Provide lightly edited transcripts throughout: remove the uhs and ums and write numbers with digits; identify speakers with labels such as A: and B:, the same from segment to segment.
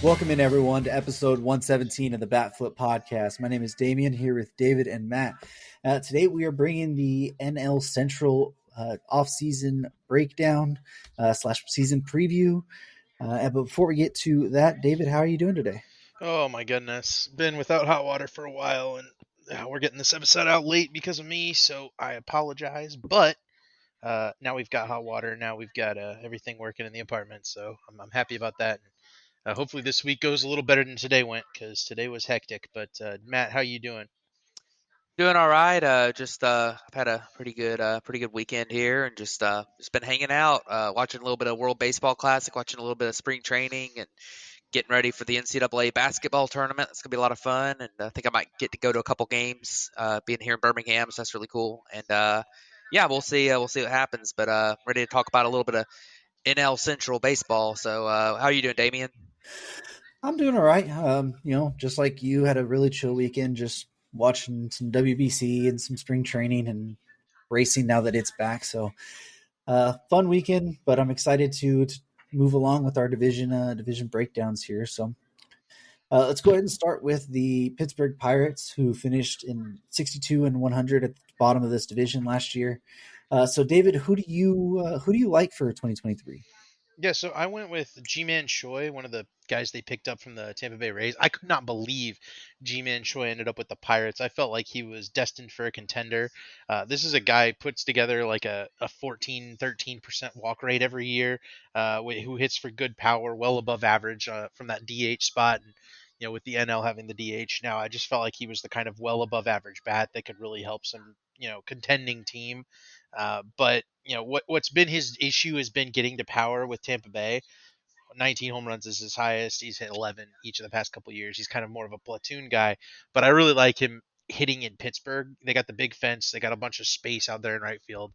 A: Welcome in, everyone, to episode 117 of the Bat Flip Podcast. My name is Damian, here with David and Matt. Today we are bringing the NL Central off-season breakdown slash season preview. But before we get to that, David, how are you doing today?
B: Oh my goodness. Been without hot water for a while, and we're getting this episode out late because of me, so I apologize. But now we've got hot water. Now we've got everything working in the apartment, so I'm happy about that. Hopefully this week goes a little better than today went, because today was hectic. But Matt, how you doing?
C: Doing all right. I've had a pretty good weekend here, and just been hanging out, watching a little bit of World Baseball Classic, watching a little bit of spring training, and getting ready for the NCAA basketball tournament. It's gonna be a lot of fun, and I think I might get to go to a couple games, being here in Birmingham, so that's really cool. And yeah, we'll see. We'll see what happens. But ready to talk about a little bit of NL Central baseball. So how are you doing, Damien?
A: I'm doing all right. Just like you, had a really chill weekend, just watching some WBC and some spring training and racing now that it's back. So fun weekend, but I'm excited to move along with our division breakdowns here. So let's go ahead and start with the Pittsburgh Pirates, who finished in 62 and 100 at the bottom of this division last year. So David, who do you like for 2023?
B: Yeah, so I went with G-Man Choi, one of the guys they picked up from the Tampa Bay Rays. I could not believe G-Man Choi ended up with the Pirates. I felt like he was destined for a contender. This is a guy who puts together like a 14, 13% walk rate every year, who hits for good power, well above average from that DH spot. And, with the NL having the DH now, I just felt like he was the kind of well above average bat that could really help some, contending team. But what's been his issue has been getting to power with Tampa Bay. 19 home runs is his highest. He's hit 11 each of the past couple of years. He's kind of more of a platoon guy, but I really like him hitting in Pittsburgh. They got the big fence. They got a bunch of space out there in right field.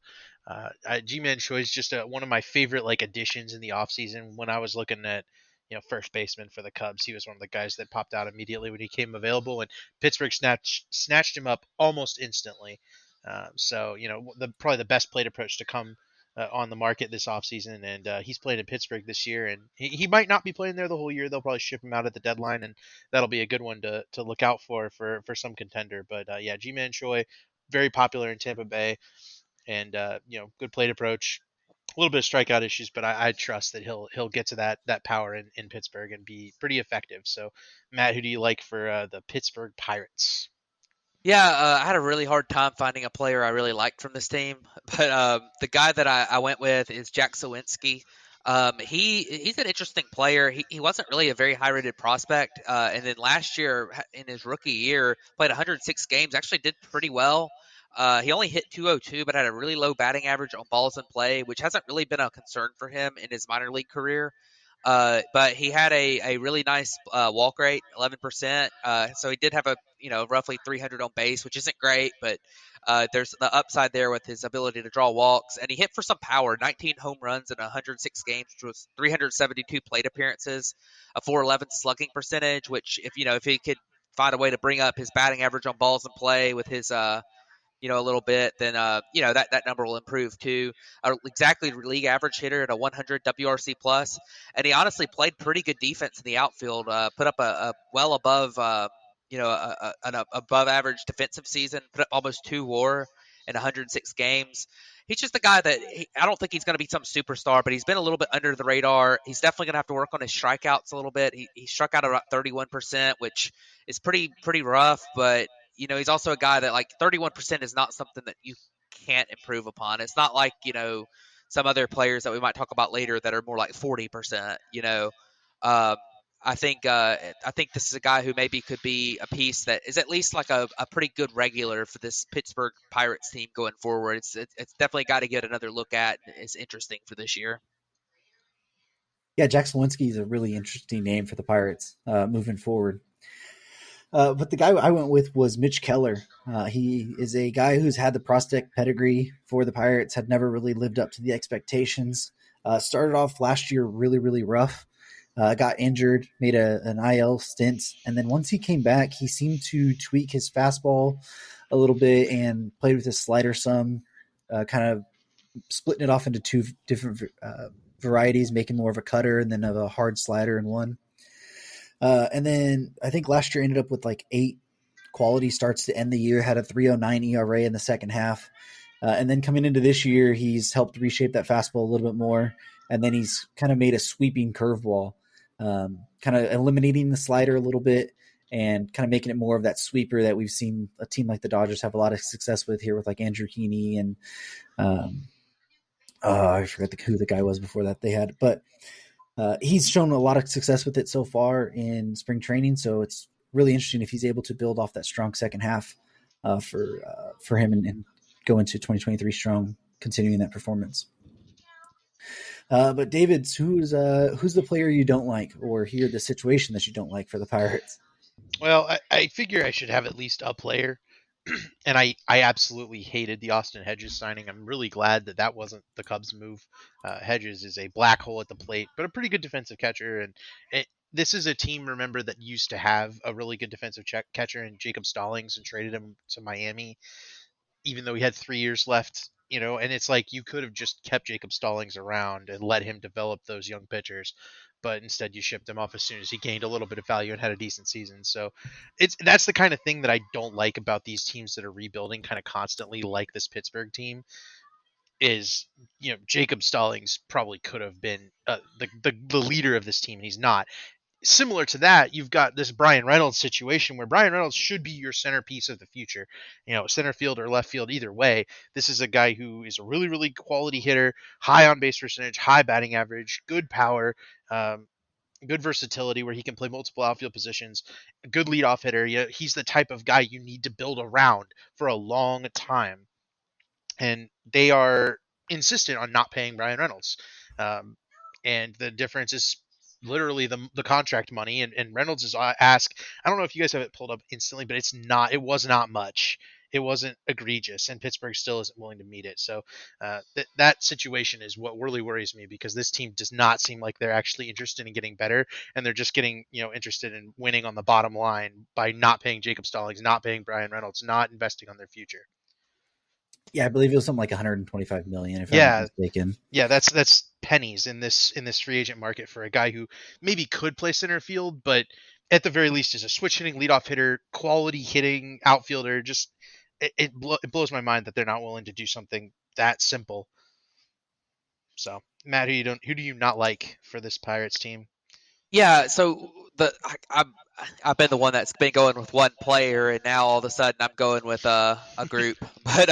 B: G-Man Choi is just one of my favorite additions in the offseason. When I was looking at first baseman for the Cubs, he was one of the guys that popped out immediately when he came available, and Pittsburgh snatched him up almost instantly. So probably the best plate approach to come on the market this offseason, and he's played in Pittsburgh this year, and he might not be playing there the whole year. They'll probably ship him out at the deadline, and that'll be a good one to look out for some contender. But yeah, G-Man Choi, very popular in Tampa Bay, and good plate approach. A little bit of strikeout issues, but I trust that he'll get to that power in Pittsburgh and be pretty effective. So, Matt, who do you like for the Pittsburgh Pirates?
C: Yeah, I had a really hard time finding a player I really liked from this team, but the guy that I went with is Jack Sawinski. He's an interesting player. He wasn't really a very high rated prospect, and then last year in his rookie year played 106 games. Actually did pretty well. He only hit 202, but had a really low batting average on balls in play, which hasn't really been a concern for him in his minor league career. But he had a really nice walk rate, 11%. So he did have a roughly 300 on base, which isn't great, but there's the upside there with his ability to draw walks. And he hit for some power, 19 home runs in 106 games, which was 372 plate appearances, a 411 slugging percentage. Which if he could find a way to bring up his batting average on balls in play with his a little bit, then that number will improve too. Exactly league average hitter at a 100 WRC plus, and he honestly played pretty good defense in the outfield. Put up a well above an above average defensive season. Put up almost 2 WAR in 106 games. He's just a guy that I don't think he's going to be some superstar, but he's been a little bit under the radar. He's definitely going to have to work on his strikeouts a little bit. He struck out about 31%, which is pretty rough, but he's also a guy that 31% is not something that you can't improve upon. It's not like, some other players that we might talk about later that are more like 40%, I think this is a guy who maybe could be a piece that is at least like a pretty good regular for this Pittsburgh Pirates team going forward. It's definitely got to get another look at. It's interesting for this year.
A: Yeah, Jack Sawinski is a really interesting name for the Pirates moving forward. But the guy I went with was Mitch Keller. He is a guy who's had the prospect pedigree for the Pirates, had never really lived up to the expectations. Started off last year really, really rough. Got injured, made an IL stint, and then once he came back, he seemed to tweak his fastball a little bit and played with his slider some, kind of splitting it off into two different varieties, making more of a cutter and then of a hard slider in one. And then I think last year ended up with like 8 quality starts to end the year, had a 3.09 ERA in the second half. And then coming into this year, he's helped reshape that fastball a little bit more. And then he's kind of made a sweeping curveball, kind of eliminating the slider a little bit and kind of making it more of that sweeper that we've seen a team like the Dodgers have a lot of success with here with like Andrew Heaney and um, I forget who the guy was before that they had, but he's shown a lot of success with it so far in spring training. So it's really interesting if he's able to build off that strong second half for him and go into 2023 strong, continuing that performance. But David's who's the player you don't like, or here the situation that you don't like for the Pirates?
B: Well, I figure I should have at least a player, and I absolutely hated the Austin Hedges signing. I'm really glad that that wasn't the Cubs' move. Hedges is a black hole at the plate, but a pretty good defensive catcher, and this is a team, remember, that used to have a really good defensive catcher in Jacob Stallings and traded him to Miami, even though he had 3 years left. And it's like you could have just kept Jacob Stallings around and let him develop those young pitchers, but instead you shipped him off as soon as he gained a little bit of value and had a decent season. So that's the kind of thing that I don't like about these teams that are rebuilding kind of constantly, like this Pittsburgh team. Is Jacob Stallings probably could have been the leader of this team, and he's not. Similar to that, you've got this Brian Reynolds situation where Brian Reynolds should be your centerpiece of the future. Center field or left field, either way. This is a guy who is a really, really quality hitter, high on base percentage, high batting average, good power, good versatility where he can play multiple outfield positions, a good leadoff hitter. He's the type of guy you need to build around for a long time, and they are insistent on not paying Brian Reynolds. Um, and the difference is literally the contract money, and Reynolds is ask. I don't know if you guys have it pulled up instantly, but it was not much. It wasn't egregious, and Pittsburgh still isn't willing to meet it. So that situation is what really worries me, because this team does not seem like they're actually interested in getting better, and they're just getting interested in winning on the bottom line by not paying Jacob Stallings, not paying Brian Reynolds, not investing on their future.
A: Yeah, I believe it was something like 125 million, if I'm not
B: Yeah,
A: mistaken.
B: yeah, that's pennies in this free agent market for a guy who maybe could play center field, but at the very least is a switch hitting leadoff hitter, quality hitting outfielder. Just it blows my mind that they're not willing to do something that simple. So, Matt, who do you not like for this Pirates team?
C: Yeah, so I've been the one that's been going with one player, and now all of a sudden I'm going with a group. But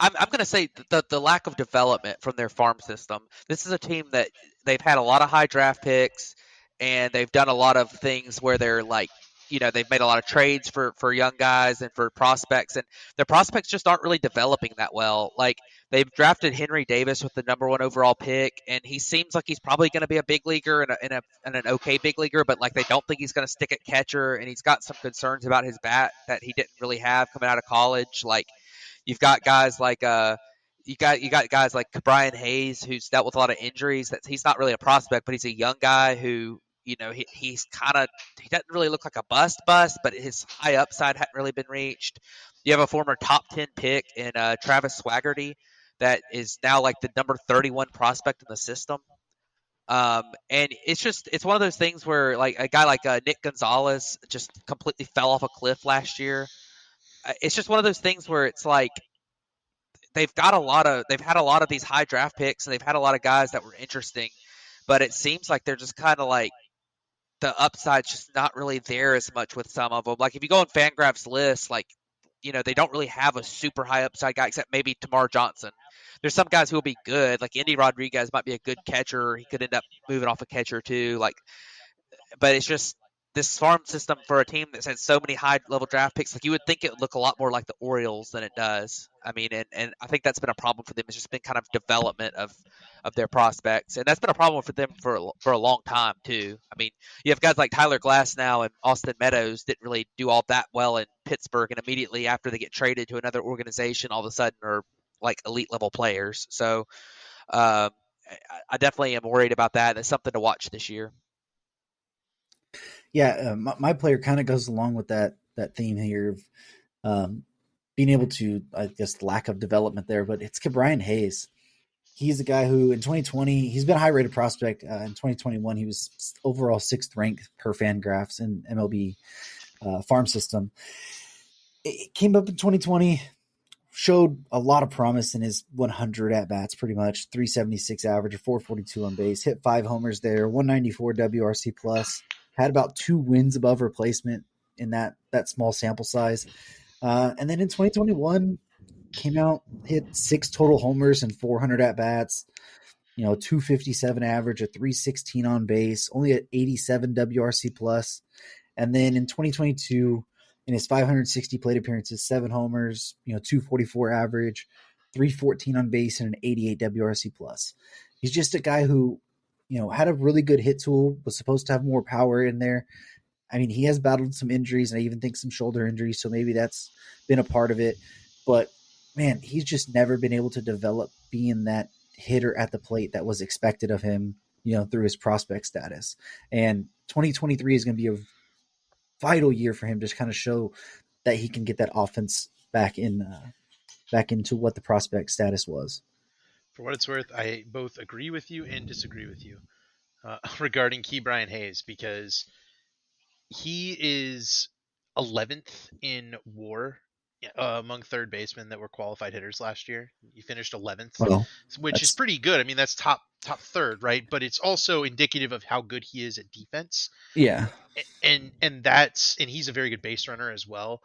C: I'm going to say the lack of development from their farm system. This is a team that they've had a lot of high draft picks, and they've done a lot of things where they're like, they've made a lot of trades for young guys and for prospects, and their prospects just aren't really developing that well. Like, they've drafted Henry Davis with the #1 overall pick, and he seems like he's probably going to be a big leaguer and an okay big leaguer, but like they don't think he's going to stick at catcher, and he's got some concerns about his bat that he didn't really have coming out of college. Like, you've got guys like you got guys like Brian Hayes, who's dealt with a lot of injuries. That he's not really a prospect, but he's a young guy who he's kind of, he doesn't really look like a bust, but his high upside hadn't really been reached. You have a former top 10 pick in Travis Swaggerty that is now like the number 31 prospect in the system. And it's one of those things where like a guy like Nick Gonzalez just completely fell off a cliff last year. It's just one of those things where it's like they've had a lot of these high draft picks, and they've had a lot of guys that were interesting, but it seems like they're just kind of like the upside's just not really there as much with some of them. Like, if you go on Fangraphs list, like, they don't really have a super high upside guy except maybe Tamar Johnson. There's some guys who will be good, like Andy Rodriguez might be a good catcher. He could end up moving off a catcher too. Like, but it's just this farm system for a team that's had so many high level draft picks. Like, you would think it would look a lot more like the Orioles than it does. I mean, and I think that's been a problem for them. It's just been kind of development of their prospects, and that's been a problem for them for a long time too. I mean, you have guys like Tyler Glass now, and Austin Meadows didn't really do all that well in Pittsburgh, and immediately after they get traded to another organization, all of a sudden are like elite level players. So I definitely am worried about that. It's something to watch this year.
A: Yeah, my player kind of goes along with that theme here of being able to, I guess, lack of development there, but it's Brian Hayes. He's a guy who in 2020 he's been a high rated prospect. In 2021, he was overall sixth ranked per Fangraphs in MLB farm system. It came up in 2020, showed a lot of promise in his 100 at bats, pretty much 376 average, or 442 on base, hit 5 homers there, 194 WRC plus, had about 2 wins above replacement in that small sample size. And then in 2021, came out, hit 6 total homers and 400 at bats, 257 average, a 316 on base, only at 87 WRC plus. And then in 2022, in his 560 plate appearances, 7 homers, 244 average, 314 on base, and an 88 WRC plus. He's just a guy who, had a really good hit tool, was supposed to have more power in there. I mean, he has battled some injuries, and I even think some shoulder injuries, so maybe that's been a part of it. But man, he's just never been able to develop being that hitter at the plate that was expected of him, through his prospect status. And 2023 is going to be a vital year for him to kind of show that he can get that offense back into what the prospect status was.
B: For what it's worth, I both agree with you and disagree with you regarding Ke'Bryan Hayes, because he is 11th in WAR among third basemen that were qualified hitters last year. He finished 11th,
A: Well,
B: which is
A: that's
B: pretty good. I mean, that's top third, right? But it's also indicative of how good he is at defense.
A: yeah.
B: And he's a very good base runner as well.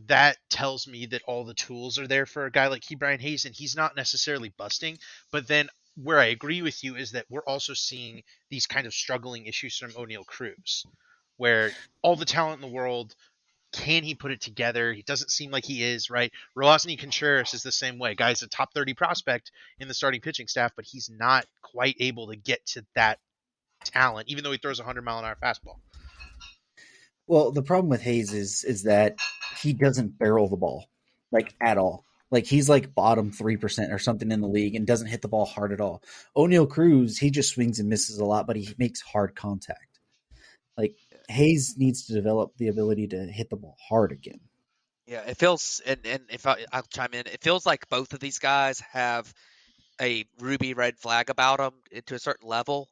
B: That tells me that all the tools are there for a guy like Ke'Bryan Hayes, and he's not necessarily busting. But then where I agree with you is that we're also seeing these kind of struggling issues from O'Neal Cruz, where all the talent in the world, can he put it together? He doesn't seem like he is, right? Rolosny Contreras is the same way. Guy's a top 30 prospect in the starting pitching staff, but he's not quite able to get to that talent, even though he throws a 100-mile-an-hour fastball.
A: Well, the problem with Hayes is that he doesn't barrel the ball like at all. Like he's like bottom 3% or something in the league and doesn't hit the ball hard at all. O'Neal Cruz, he just swings and misses a lot, but he makes hard contact. Like Hayes needs to develop the ability to hit the ball hard again.
C: Yeah, it feels, and if I'll chime in, it feels like both of these guys have a ruby red flag about them to a certain level.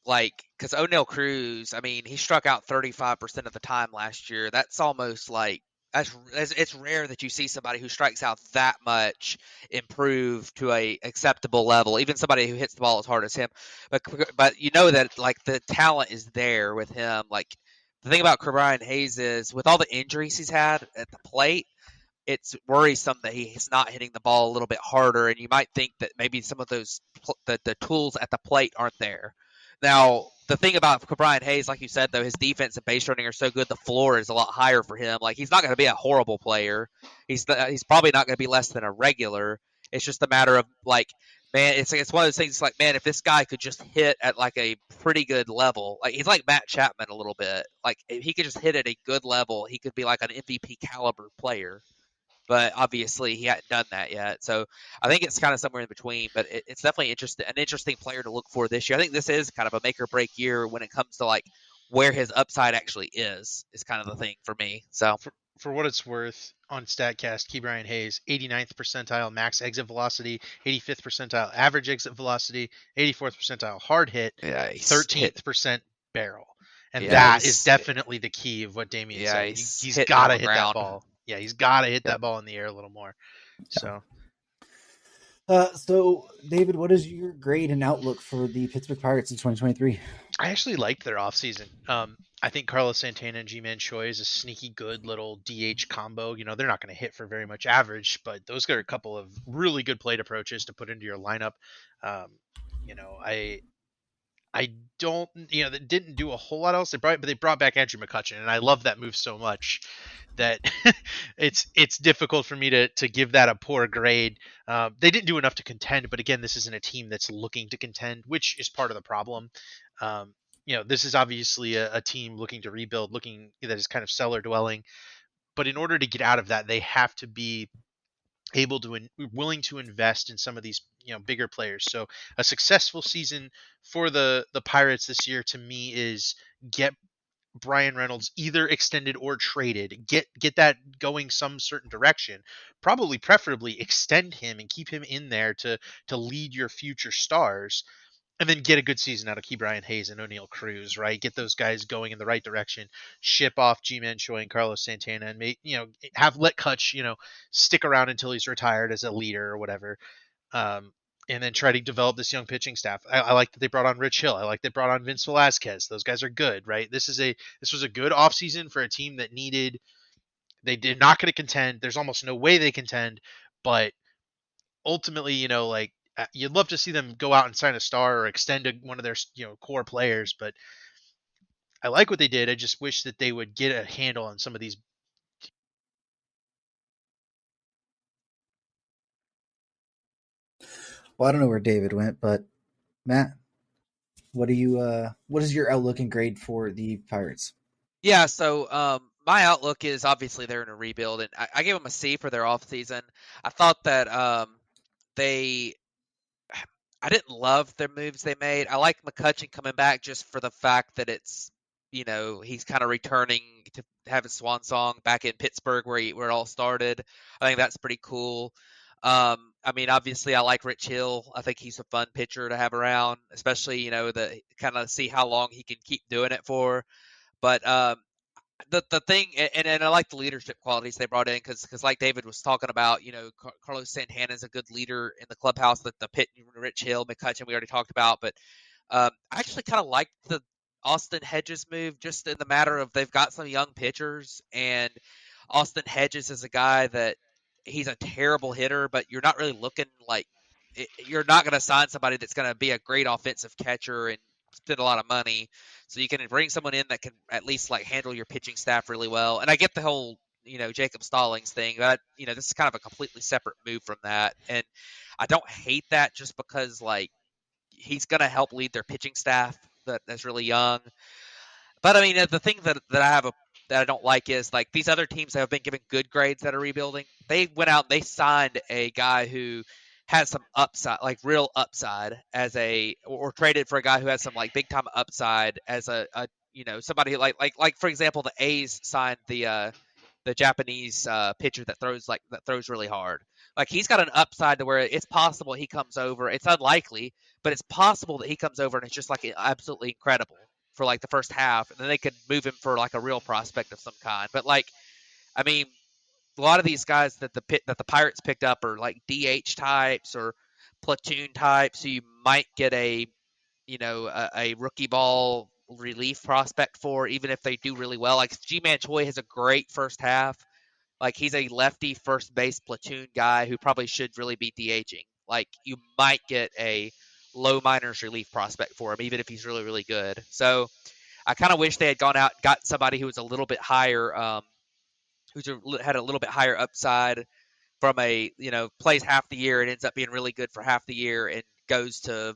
C: Like, because O'Neal Cruz, I mean, he struck out 35% of the time last year. That's almost like it's rare that you see somebody who strikes out that much improve to a acceptable level. Even somebody who hits the ball as hard as him, but you know that like the talent is there with him. Like the thing about Brian Hayes is with all the injuries he's had at the plate, it's worrisome that he's not hitting the ball a little bit harder, and you might think that maybe some of those the tools at the plate aren't there. Now, the thing about Brian Hayes, like you said, though, his defense and base running are so good, the floor is a lot higher for him. Like he's not going to be a horrible player. He's probably not going to be less than a regular. It's just a matter of like, man, it's one of those things. Like, man, if this guy could just hit at like a pretty good level, like he's like Matt Chapman a little bit. Like if he could just hit at a good level, he could be like an MVP caliber player, but obviously he hadn't done that yet. So I think it's kind of somewhere in between, but it's definitely an interesting player to look for this year. I think this is kind of a make or break year when it comes to like where his upside actually is kind of the thing for me. So
B: For what it's worth, on StatCast, Ke'Bryan Hayes, 89th percentile max exit velocity, 85th percentile average exit velocity, 84th percentile hard hit,
C: yeah, he's hit.
B: 13th percent barrel. And
C: Yeah,
B: that is
C: he's
B: definitely the key of what Damien
C: yeah
B: said.
C: he's
B: He's
C: hitting
B: got
C: on
B: to
C: the
B: hit that
C: ground.
B: ball. Yeah, he's got to hit
C: Yep.
B: that ball in the air a little more. So
A: So, David, what is your grade and outlook for the Pittsburgh Pirates in 2023?
B: I actually liked their offseason. I think Carlos Santana and G-Man Choi is a sneaky good little DH combo. You know, they're not going to hit for very much average, but those are a couple of really good plate approaches to put into your lineup. Um, you know, I don't, they didn't do a whole lot else. But they brought back Andrew McCutchen, and I love that move so much that it's difficult for me to give that a poor grade. They didn't do enough to contend, but again, this isn't a team that's looking to contend, which is part of the problem. Um, this is obviously a team looking to rebuild, looking that is kind of cellar dwelling. But in order to get out of that, they have to be able to willing to invest in some of these bigger players. So a successful season for the Pirates this year to me is get Brian Reynolds either extended or traded. Get that going some certain direction. Probably preferably extend him and keep him in there to lead your future stars, and then get a good season out of Key Brian Hayes and O'Neal Cruz, right? Get those guys going in the right direction. Ship off G-Man Choi and Carlos Santana, and have let Kutch stick around until he's retired as a leader or whatever. Um, and then try to develop this young pitching staff. I like that they brought on Rich Hill. I like they brought on Vince Velasquez. Those guys are good, right? This was a good offseason for a team that needed. They did not going to contend. There's almost no way they contend, but ultimately, you'd love to see them go out and sign a star or extend one of their core players. But I like what they did. I just wish that they would get a handle on some of these.
A: Well, I don't know where David went, but Matt, what is your outlook and grade for the Pirates?
C: Yeah, so my outlook is obviously they're in a rebuild, and I gave them a C for their offseason. I thought that they I didn't love their moves they made. I like McCutcheon coming back just for the fact that he's kind of returning to have his swan song back in Pittsburgh where it all started. I think that's pretty cool. I mean, obviously, I like Rich Hill. I think he's a fun pitcher to have around, especially the kind of see how long he can keep doing it for. But the thing, and I like the leadership qualities they brought in because like David was talking about, Carlos Santana is a good leader in the clubhouse. That the Pitt, Rich Hill, McCutcheon we already talked about, but I actually kind of like the Austin Hedges move, just in the matter of they've got some young pitchers, and Austin Hedges is a guy that he's a terrible hitter, but you're not really looking like you're not going to sign somebody that's going to be a great offensive catcher and spend a lot of money. So you can bring someone in that can at least like handle your pitching staff really well. And I get the whole Jacob Stallings thing, but this is kind of a completely separate move from that, and I don't hate that just because like he's going to help lead their pitching staff that's really young. But I mean, the thing that I don't like is like these other teams that have been given good grades that are rebuilding. They went out and they signed a guy who has some upside, like real upside, or traded for a guy who has some like big time upside as a somebody like for example the A's signed the Japanese pitcher that throws really hard. Like he's got an upside to where it's possible he comes over. It's unlikely, but it's possible that he comes over and it's just like absolutely incredible for like the first half, and then they could move him for like a real prospect of some kind. But like, I mean, a lot of these guys that the Pirates picked up are like DH types or platoon types, so you might get a rookie ball relief prospect for, even if they do really well. Like G-Man Choi has a great first half. Like he's a lefty first base platoon guy who probably should really be DHing. Like you might get a low minors relief prospect for him, even if he's really, really good. So I kind of wish they had gone out and got somebody who was a little bit higher, had a little bit higher upside from plays half the year and ends up being really good for half the year and goes into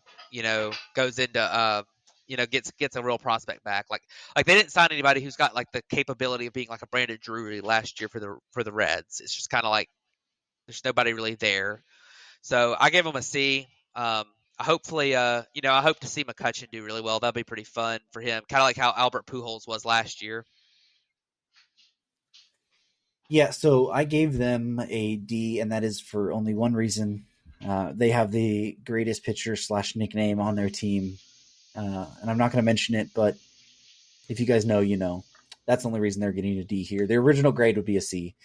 C: gets a real prospect back. Like they didn't sign anybody who's got like the capability of being like a Brandon Drury last year for the Reds. It's just kind of like there's nobody really there. So I gave them a C. Hopefully, I hope to see McCutcheon do really well. That'll be pretty fun for him. Kind of like how Albert Pujols was last year.
A: Yeah, so I gave them a D, and that is for only one reason. They have the greatest pitcher slash nickname on their team, and I'm not going to mention it, but if you guys know, you know. That's the only reason they're getting a D here. Their original grade would be a C,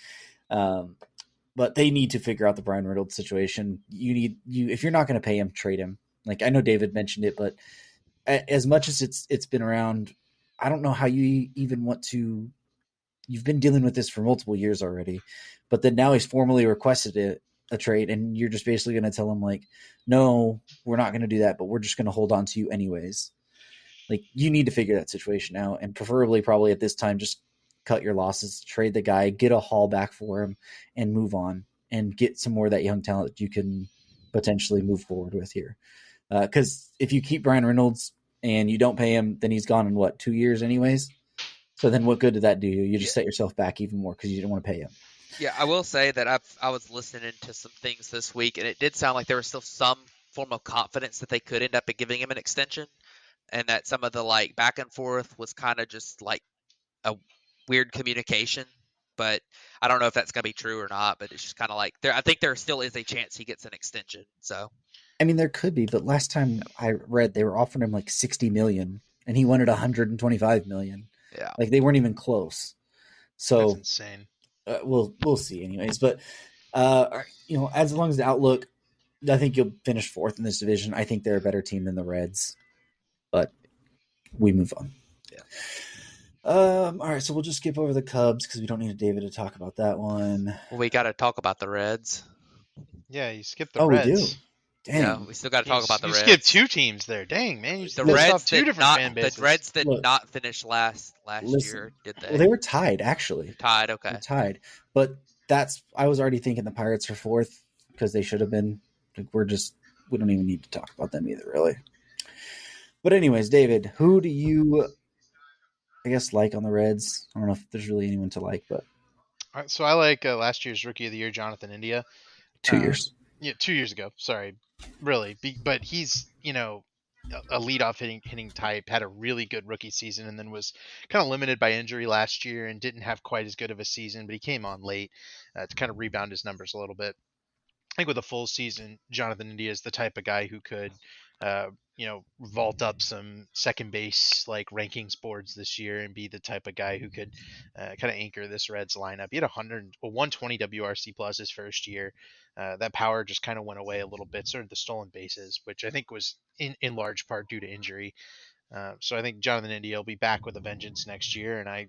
A: but they need to figure out the Brian Reynolds situation. If you're not going to pay him, trade him. Like I know David mentioned it, but as much as it's been around, I don't know how you even want to. You've been dealing with this for multiple years already, but then now he's formally requested a trade, and you're just basically going to tell him like, no, we're not going to do that, but we're just going to hold on to you anyways. Like you need to figure that situation out, and preferably probably at this time just cut your losses, trade the guy, get a haul back for him, and move on, and get some more of that young talent that you can potentially move forward with here. Because if you keep Brian Reynolds and you don't pay him, then he's gone in 2 years anyways. So then what good did that do you? You just set yourself back even more because you didn't want to pay him.
C: Yeah, I will say that I was listening to some things this week, and it did sound like there was still some form of confidence that they could end up giving him an extension, and that some of the like back and forth was kind of just like a weird communication. But I don't know if that's going to be true or not. But it's just kind of like there. I think there still is a chance he gets an extension. So
A: I mean, there could be, but last time I read, they were offering him like 60 million, and he wanted 125 million.
C: yeah,
A: Like they weren't even close.
B: That's
A: So
B: insane.
A: we'll see, anyways. But as long as the outlook, I think you'll finish fourth in this division. I think they're a better team than the Reds, but we move on.
C: yeah.
A: All right, so we'll just skip over the Cubs because we don't need David to talk about that one.
C: Well, we got to talk about the Reds.
B: Yeah, you skipped the
A: Oh, we do.
B: Reds.
C: Yeah,
A: Dang.
C: we still got to
B: You,
C: talk about the
B: you skipped
C: Reds.
B: 2 teams there. Dang, man, you
C: The
B: pissed
C: Reds
B: off 2
C: did
B: different
C: not.
B: fan
C: The
B: bases.
C: Reds did
A: Look,
C: not finish last
A: listen.
C: year, did
A: Well,
C: they?
A: they were tied actually.
C: Tied.
A: They're
C: Okay.
A: tied, but I was already thinking the Pirates are fourth because they should have been. Like, we don't even need to talk about them either, really. But anyways, David, who do you, I guess, like on the Reds? I don't know if there's really anyone to like, but
B: All right, so I like last year's Rookie of the Year, Jonathan India.
A: 2 years.
B: Yeah, 2 years ago. Sorry, really, but he's a leadoff hitting type. Had a really good rookie season, and then was kind of limited by injury last year, and didn't have quite as good of a season. But he came on late to kind of rebound his numbers a little bit. I think with a full season, Jonathan India is the type of guy who could, vault up some second base like rankings boards this year and be the type of guy who could kind of anchor this Reds lineup. He had 120 WRC plus his first year. That power just kind of went away a little bit. Sort of the stolen bases, which I think was in large part due to injury. So I think Jonathan India will be back with a vengeance next year, and I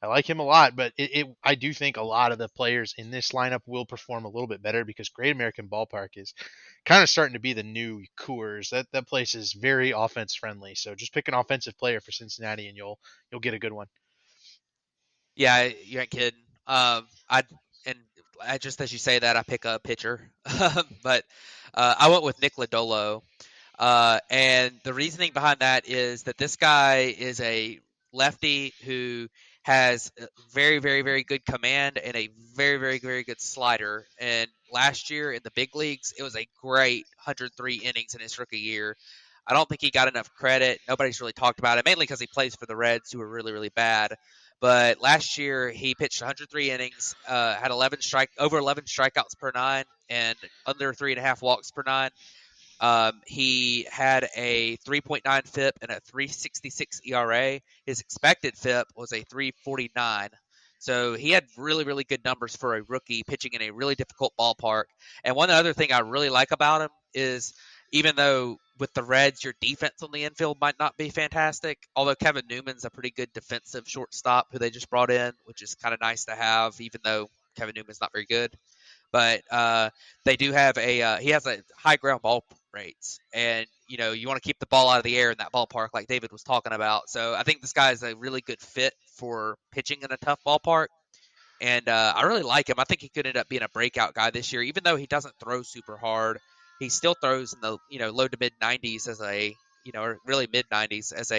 B: I like him a lot. But I do think a lot of the players in this lineup will perform a little bit better because Great American Ballpark is kind of starting to be the new Coors. That place is very offense friendly. So just pick an offensive player for Cincinnati, and you'll get a good one.
C: Yeah, you ain't kidding. I and just as you say that, I pick a pitcher, but I went with Nick Lodolo. And the reasoning behind that is that this guy is a lefty who has very, very, very good command and a very, very, very good slider. And last year in the big leagues, it was a great 103 innings in his rookie year. I don't think he got enough credit. Nobody's really talked about it, mainly because he plays for the Reds, who are really, really bad. But last year he pitched 103 innings, had over 11 strikeouts per nine, and under 3.5 walks per nine. He had a 3.9 FIP and a 3.66 ERA. His expected FIP was a 3.49. So he had really, really good numbers for a rookie pitching in a really difficult ballpark. And one other thing I really like about him is even though with the Reds, your defense on the infield might not be fantastic, although Kevin Newman's a pretty good defensive shortstop who they just brought in, which is kind of nice to have, even though Kevin Newman's not very good. But they do have he has a high ground ball rates, and you want to keep the ball out of the air in that ballpark, like David was talking about. So I think this guy is a really good fit for pitching in a tough ballpark, and I really like him. I think he could end up being a breakout guy this year, even though he doesn't throw super hard. He still throws in the low to mid 90s as a or really mid 90s as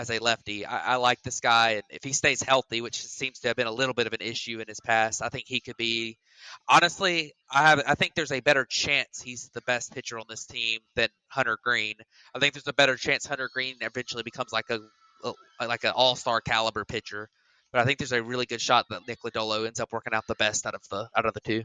C: a lefty. I like this guy, and if he stays healthy, which seems to have been a little bit of an issue in his past, I think he could be. Honestly, I think there's a better chance he's the best pitcher on this team than Hunter Green. I think there's a better chance Hunter Green eventually becomes like like an all-star caliber pitcher. But I think there's a really good shot that Nick Lodolo ends up working out the best out of the two.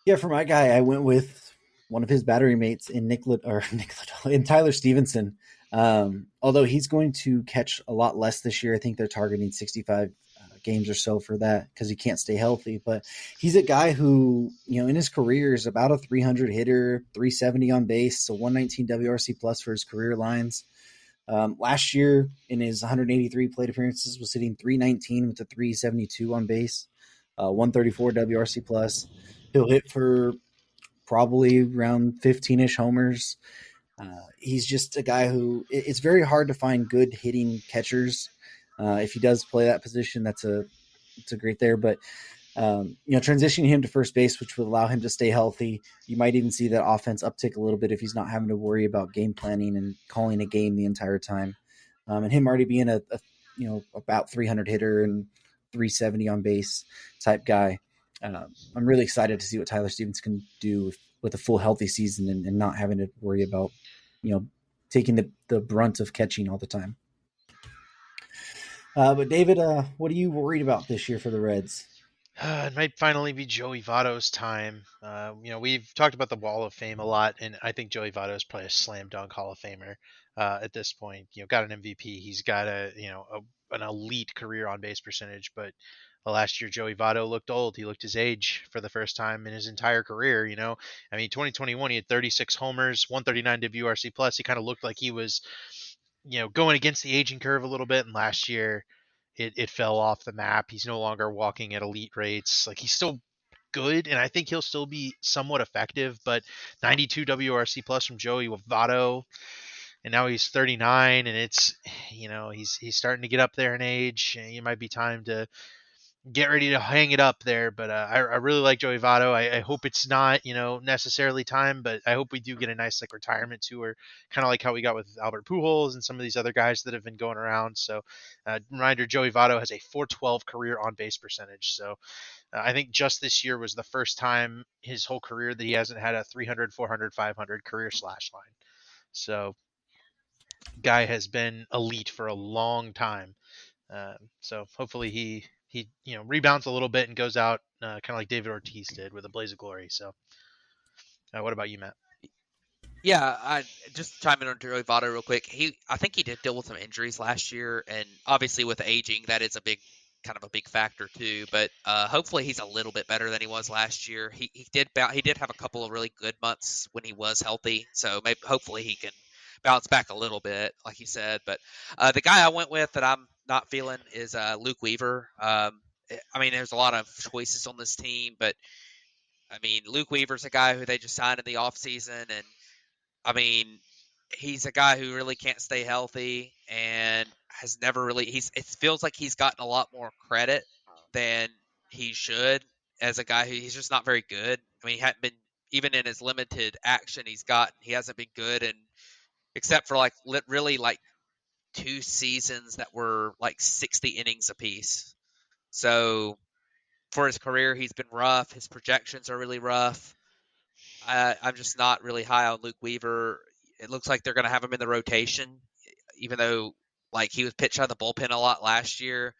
A: Yeah, for my guy, I went with one of his battery mates in in Tyler Stevenson. Although he's going to catch a lot less this year, I think they're targeting 65 games or so for that because he can't stay healthy. But he's a guy who, in his career is about a 300 hitter, 370 on base, so 119 WRC plus for his career lines. Last year, in his 183 plate appearances, was hitting 319 with a 372 on base, 134 WRC plus. He'll hit for probably around 15-ish homers. He's just a guy who it's very hard to find good hitting catchers. If he does play that position, it's a great there. But transitioning him to first base, which would allow him to stay healthy. You might even see that offense uptick a little bit if he's not having to worry about game planning and calling a game the entire time. And him already being a about 300 hitter and 370 on base type guy. I'm really excited to see what Tyler Stevens can do with a full healthy season and not having to worry about, taking the brunt of catching all the time. But David, what are you worried about this year for the Reds?
B: It might finally be Joey Votto's time. We've talked about the Wall of Fame a lot, and I think Joey Votto is probably a slam dunk Hall of Famer at this point. Got an MVP. He's got an elite career on base percentage. But last year, Joey Votto looked old. He looked his age for the first time in his entire career. 2021, he had 36 homers, 139 WRC plus. He kind of looked like he was going against the aging curve a little bit. And last year, it fell off the map. He's no longer walking at elite rates. Like he's still good, and I think he'll still be somewhat effective. But 92 WRC plus from Joey Votto, and now he's 39, and it's he's starting to get up there in age. And it might be time to get ready to hang it up there. But I really like Joey Votto. I hope it's not necessarily time, but I hope we do get a nice like retirement tour, kind of like how we got with Albert Pujols and some of these other guys that have been going around. So reminder, Joey Votto has a 412 career on base percentage. So I think just this year was the first time his whole career that he hasn't had a 300, 400, 500 career slash line. So guy has been elite for a long time. So hopefully he rebounds a little bit and goes out kind of like David Ortiz did with a blaze of glory. So what about you, Matt?
C: Yeah, I just chime in on Joey Votto real quick. I think he did deal with some injuries last year, and obviously with aging, that is kind of a big factor too. But hopefully he's a little bit better than he was last year. He did have a couple of really good months when he was healthy, so maybe hopefully he can bounce back a little bit, like you said. But the guy I went with that I'm not feeling is Luke Weaver. I mean, there's a lot of choices on this team, but I mean, Luke Weaver's a guy who they just signed in the offseason, and I mean, he's a guy who really can't stay healthy and has never really it feels like he's gotten a lot more credit than he should as a guy who he's just not very good. I mean, he hadn't been even in his limited action he hasn't been good and except for like really like two seasons that were like 60 innings apiece. So for his career, he's been rough. His projections are really rough. I'm just not really high on Luke Weaver. It looks like they're going to have him in the rotation, even though like he was pitched out of the bullpen a lot last year.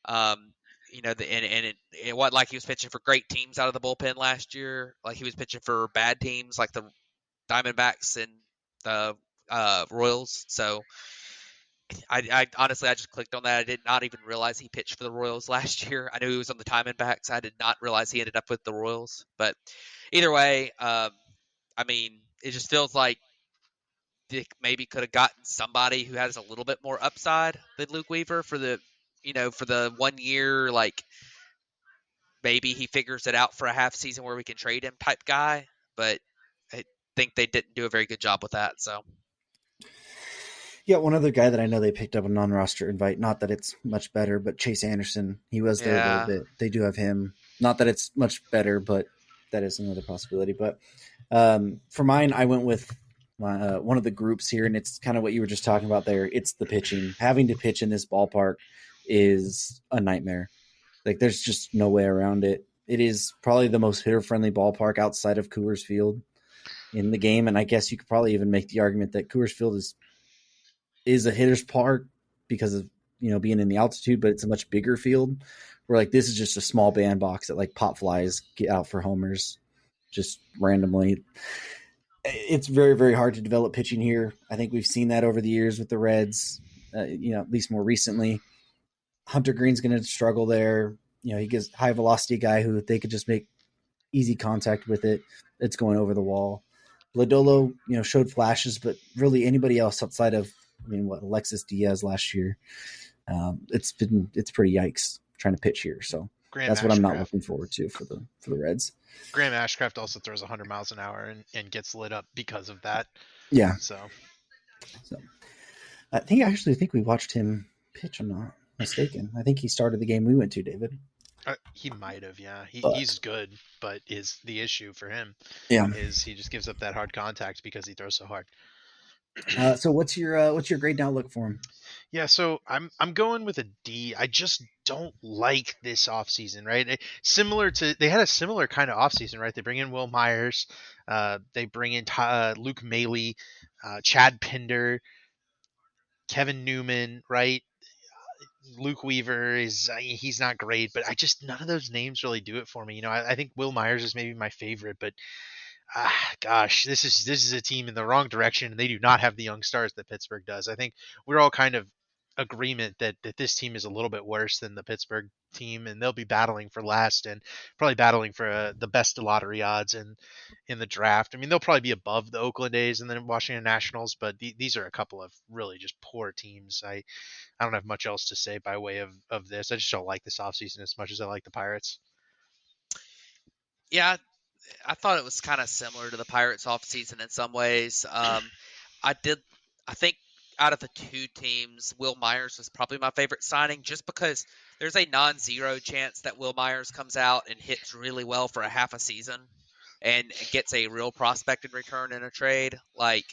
C: Um, it wasn't like he was pitching for great teams out of the bullpen last year. Like he was pitching for bad teams like the Diamondbacks and the Royals. So I honestly I just clicked on that. I did not even realize he pitched for the Royals last year. I knew he was on the Diamondbacks. I did not realize he ended up with the Royals. But either way, I mean, it just feels like Dick maybe could have gotten somebody who has a little bit more upside than Luke Weaver for the 1 year, like maybe he figures it out for a half season where we can trade him type guy. But I think they didn't do a very good job with that. So
A: Yeah, one other guy that I know they picked up a non-roster invite. Not that it's much better, but Chase Anderson. He was there a little
C: yeah,
A: bit. They do have him. Not that it's much better, but that is another possibility. But for mine, I went with one of the groups here, and it's kind of what you were just talking about there. It's the pitching. Having to pitch in this ballpark is a nightmare. Like there's just no way around it. It is probably the most hitter-friendly ballpark outside of Coors Field in the game, and I guess you could probably even make the argument that Coors Field is a hitter's park because of being in the altitude, but it's a much bigger field. Where like this is just a small bandbox that like pop flies get out for homers just randomly. It's very very hard to develop pitching here. I think we've seen that over the years with the Reds. At least more recently, Hunter Green's going to struggle there. He gets high velocity guy who they could just make easy contact with it. It's going over the wall. Lodolo, showed flashes, but really anybody else outside of Alexis Diaz last year, it's pretty yikes trying to pitch here. So
B: Graham
A: that's what I'm not
B: Ashcraft.
A: looking forward to for the Reds.
B: Graham Ashcraft also throws 100 miles an hour and gets lit up because of that.
A: Yeah.
B: So
A: So I think we watched him pitch. I'm not mistaken. I think he started the game we went to, David.
B: he might have, yeah. He's
A: But
B: good, but is the issue for him
A: yeah.
B: is he just gives up that hard contact because he throws so hard.
A: So what's your grade now look for him?
B: Yeah, so I'm going with a D. I just don't like this offseason, right? Similar to they had a similar kind of offseason, right? They bring in Will Myers, they bring in Luke Maley, Chad Pinder, Kevin Newman, right? Luke Weaver he's not great, but I just none of those names really do it for me. I think Will Myers is maybe my favorite, but gosh, this is a team in the wrong direction, and they do not have the young stars that Pittsburgh does. I think we're all kind of agreement that this team is a little bit worse than the Pittsburgh team, and they'll be battling for last and probably battling for the best lottery odds in the draft. I mean, they'll probably be above the Oakland A's and the Washington Nationals, but these are a couple of really just poor teams. I don't have much else to say by way of this. I just don't like this offseason as much as I like the Pirates.
C: Yeah, I thought it was kind of similar to the Pirates offseason in some ways. I did, I think out of the two teams, Will Myers was probably my favorite signing just because there's a non-zero chance that Will Myers comes out and hits really well for a half a season and gets a real prospect in return in a trade. Like,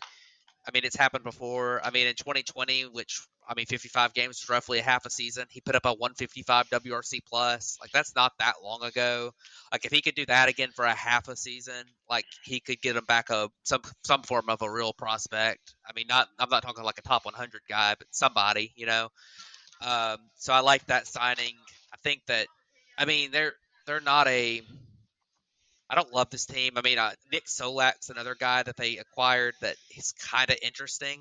C: I mean, it's happened before. I mean, in 2020, which, I mean, 55 games was roughly a half a season. He put up a 155 WRC plus. Like, that's not that long ago. Like, if he could do that again for a half a season, like, he could get him back some form of a real prospect. I mean, I'm not talking like a top 100 guy, but somebody, you know. So I like that signing. I think that, I mean, they're not a. I don't love this team. I mean, Nick Solak's another guy that they acquired that is kind of interesting.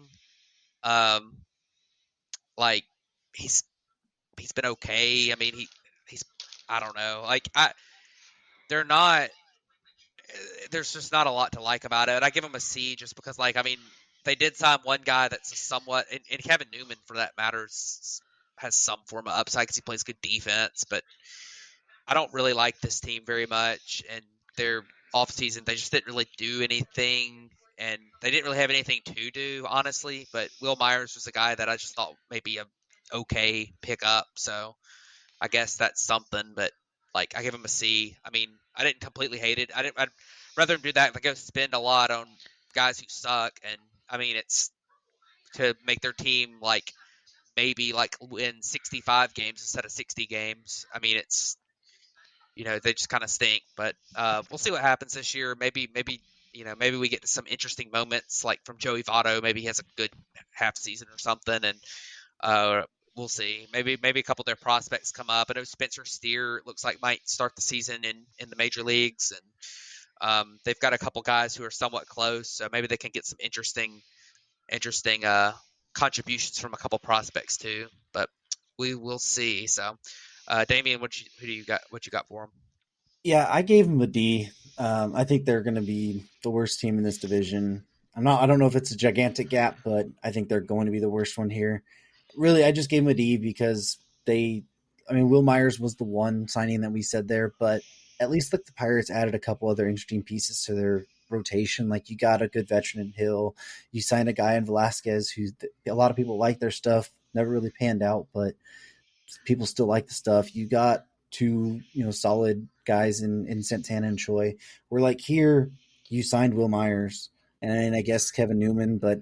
C: Um, like he's he's been okay. I mean, he's I don't know. They're not. There's just not a lot to like about it. I give him a C just because, like, I mean, they did sign one guy that's a somewhat, and Kevin Newman for that matter has some form of upside because he plays good defense, but I don't really like this team very much, and their offseason, they just didn't really do anything, and they didn't really have anything to do, honestly. But Will Myers was a guy that I just thought maybe a okay pickup, so I guess that's something. But like, I give him a C. I mean, I didn't completely hate it. I'd rather him do that than go spend a lot on guys who suck, and I mean, it's to make their team like maybe like win 65 games instead of 60 games. I mean, it's they just kind of stink. But we'll see what happens this year. Maybe maybe we get some interesting moments like from Joey Votto. Maybe he has a good half season or something, and we'll see. Maybe a couple of their prospects come up. I know Spencer Steer looks like might start the season in the major leagues, and they've got a couple guys who are somewhat close. So maybe they can get some interesting contributions from a couple prospects too. But we will see. So, Damian, who do you got? What you got for them?
A: Yeah, I gave them a D. I think they're going to be the worst team in this division. I don't know if it's a gigantic gap, but I think they're going to be the worst one here. Really, I just gave them a D because Will Myers was the one signing that we said there, but at least like the Pirates added a couple other interesting pieces to their rotation. Like you got a good veteran in Hill, you signed a guy in Velasquez who a lot of people like their stuff, never really panned out, but people still like the stuff. You got two, solid guys in Santana and Choi. We're like here, you signed Will Myers and I guess Kevin Newman, but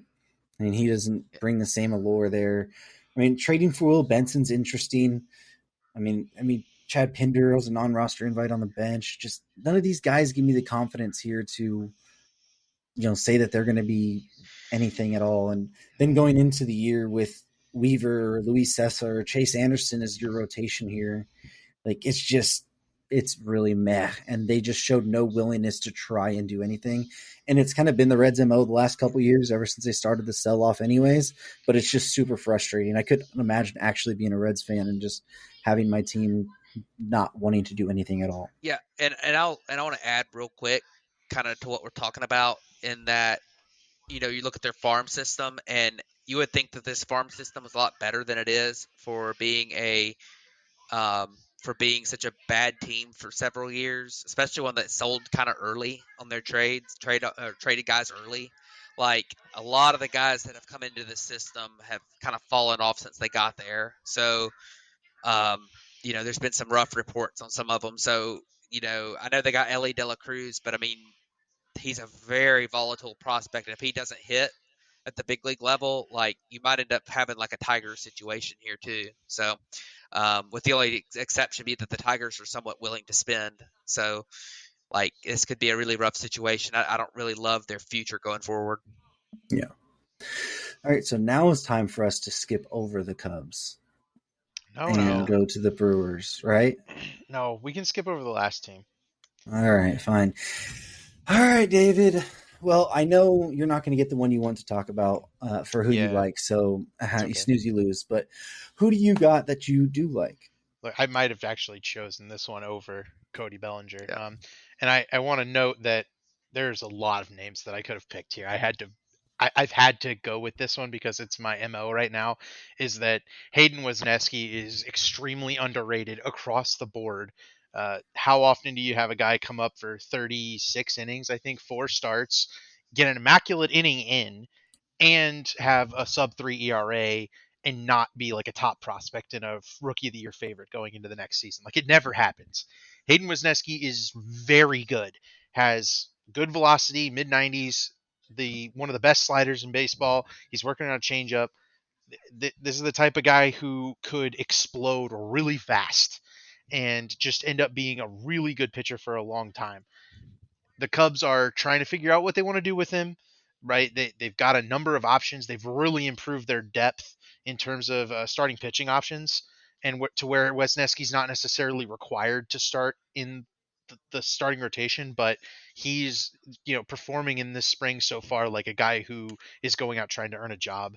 A: I mean he doesn't bring the same allure there. I mean, trading for Will Benson's interesting. I mean, Chad Pinder was a non-roster invite on the bench. Just none of these guys give me the confidence here to, say that they're going to be anything at all. And then going into the year with Weaver, Luis Cessa, or Chase Anderson as your rotation here, like it's really meh. And they just showed no willingness to try and do anything. And it's kind of been the Reds' MO the last couple of years, ever since they started the sell off, anyways. But it's just super frustrating. I couldn't imagine actually being a Reds fan and just having my team not wanting to do anything at all.
C: Yeah, and I want to add real quick, kind of to what we're talking about, in that you look at their farm system, and you would think that this farm system is a lot better than it is for being such a bad team for several years, especially one that sold kind of early on their traded guys early. Like a lot of the guys that have come into the system have kind of fallen off since they got there. So um, there's been some rough reports on some of them. So, I know they got Ellie De La Cruz, but I mean, he's a very volatile prospect. And if he doesn't hit at the big league level, like you might end up having like a Tiger situation here too. So, with the only exception be that the Tigers are somewhat willing to spend. So, like this could be a really rough situation. I don't really love their future going forward.
A: Yeah. All right. So now it's time for us to skip over the Cubs.
B: No,
A: and
B: no.
A: go to the Brewers, right?
B: No, we can skip over the last team.
A: All right, fine. All right, David. Well, I know you're not going to get the one you want to talk about for who you
B: Yeah,
A: like, so
B: it's
A: you
B: okay.
A: snooze, you lose. But who do you got that you do like?
B: Look, I might have actually chosen this one over Cody Bellinger.
C: Yeah.
B: And I want to note that there's a lot of names that I could have picked here. I've had to go with this one because it's my MO right now, is that Hayden Wesneski is extremely underrated across the board. How often do you have a guy come up for 36 innings, I think 4 starts, get an immaculate inning in, and have a sub 3 ERA and not be like a top prospect and a rookie of the year favorite going into the next season? Like, it never happens. Hayden Wesneski is very good, has good velocity, mid 90s, the one of the best sliders in baseball. He's working on a changeup. This is the type of guy who could explode really fast and just end up being a really good pitcher for a long time. The Cubs are trying to figure out what they want to do with him. Right, they've got a number of options. They've really improved their depth in terms of starting pitching options, and to where Wesneski's not necessarily required to start in the starting rotation, but he's performing in this spring so far like a guy who is going out trying to earn a job.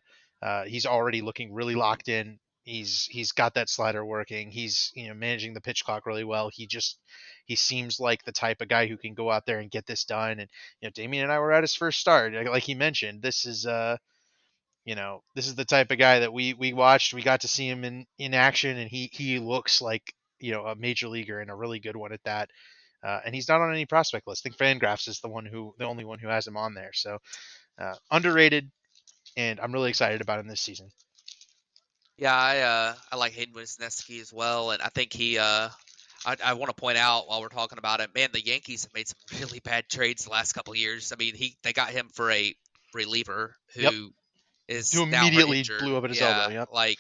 B: He's already looking really locked in. He's got that slider working. He's managing the pitch clock really well. He seems like the type of guy who can go out there and get this done. And Damien and I were at his first start. Like he mentioned, this is the type of guy that we watched. We got to see him in action, and he looks like a major leaguer and a really good one at that. And he's not on any prospect list. I think Fangraphs is the only one who has him on there. So underrated, and I'm really excited about him this season.
C: Yeah, I like Hayden Wesneski as well, and I think I want to point out while we're talking about it, man, the Yankees have made some really bad trades the last couple of years. I mean, they got him for a reliever
B: Yep.
C: who
B: Who
C: is now hurt
B: immediately
C: injured.
B: blew up at his elbow.
C: Yeah,
B: Yep.
C: like,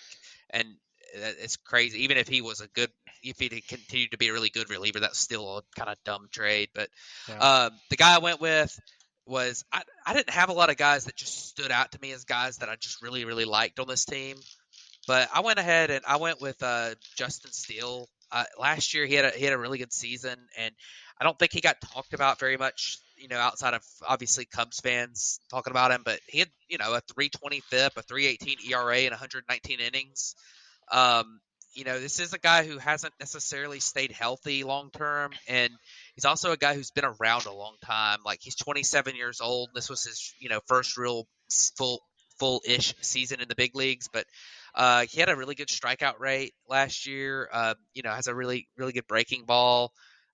C: and it's crazy. Even if he was if he had continued to be a really good reliever, that's still a kind of dumb trade. But
B: Yeah.
C: the guy I went with was I didn't have a lot of guys that just stood out to me as guys that I just really really liked on this team. But I went ahead and I went with Justin Steele. Last year he had a really good season, and I don't think he got talked about very much, outside of obviously Cubs fans talking about him. But he had a 3.20 FIP, a 3.18 ERA, and 119 innings. Um, this is a guy who hasn't necessarily stayed healthy long term, and he's also a guy who's been around a long time. Like he's 27 years old. This was his first real full-ish season in the big leagues, but he had a really good strikeout rate last year. Has a really really good breaking ball.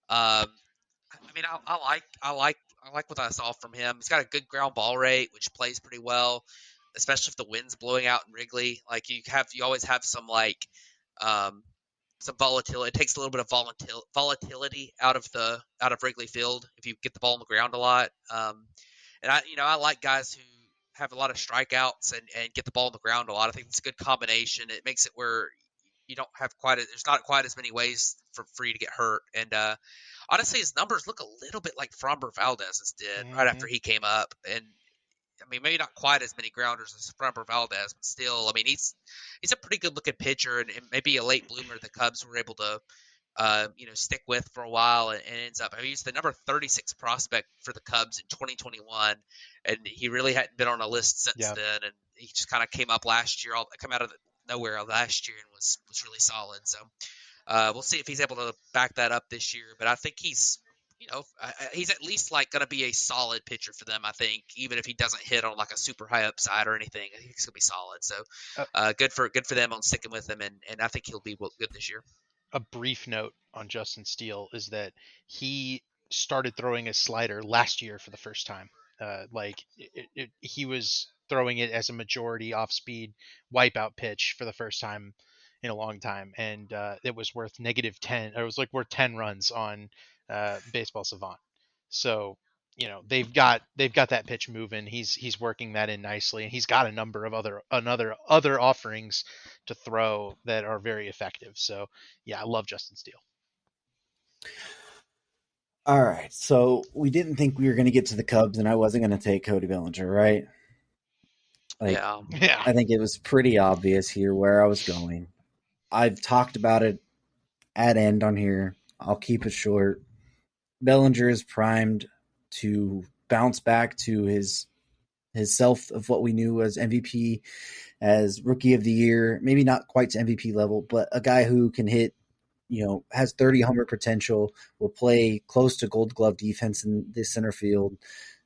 C: I mean, I like what I saw from him. He's got a good ground ball rate, which plays pretty well, especially if the wind's blowing out in Wrigley. Like you always have um, some volatility. It takes a little bit of volatility out of Wrigley Field if you get the ball on the ground a lot. And I like guys who have a lot of strikeouts and get the ball on the ground a lot. I think it's a good combination. It makes it where you don't have there's not quite as many ways for you to get hurt. And honestly, his numbers look a little bit like Framber Valdez's did right
B: Mm-hmm.
C: after he came up. And I mean, maybe not quite as many grounders as Framber Valdez, but still, I mean, he's a pretty good looking pitcher and maybe a late bloomer the Cubs were able to stick with for a while and ends up. I mean, he's the number 36 prospect for the Cubs in 2021, and he really hadn't been on a list since
B: Yeah.
C: then. And he just kind of came up last year, come out of nowhere last year, and was really solid. So we'll see if he's able to back that up this year. But I think he's at least like going to be a solid pitcher for them. I think even if he doesn't hit on like a super high upside or anything, I think he's going to be solid. So
B: Uh,
C: good for them on sticking with him, and I think he'll be good this year.
B: a brief note on Justin Steele is that he started throwing a slider last year for the first time. He was throwing it as a majority off speed wipeout pitch for the first time in a long time, and it was worth -10. It was like worth 10 runs on Baseball Savant. So they've got that pitch moving. He's working that in nicely, and he's got a number of other offerings to throw that are very effective. So yeah, I love Justin Steele.
A: All right, so we didn't think we were going to get to the Cubs, and I wasn't going to take Cody Bellinger, right? Like,
C: Yeah.
B: Yeah.
A: I think it was pretty obvious here where I was going. I've talked about it at end on here. I'll keep it short. Bellinger is primed to bounce back to his self of what we knew as MVP, as rookie of the year. Maybe not quite to MVP level, but a guy who can hit, has 30 homer potential, will play close to Gold Glove defense in this center field.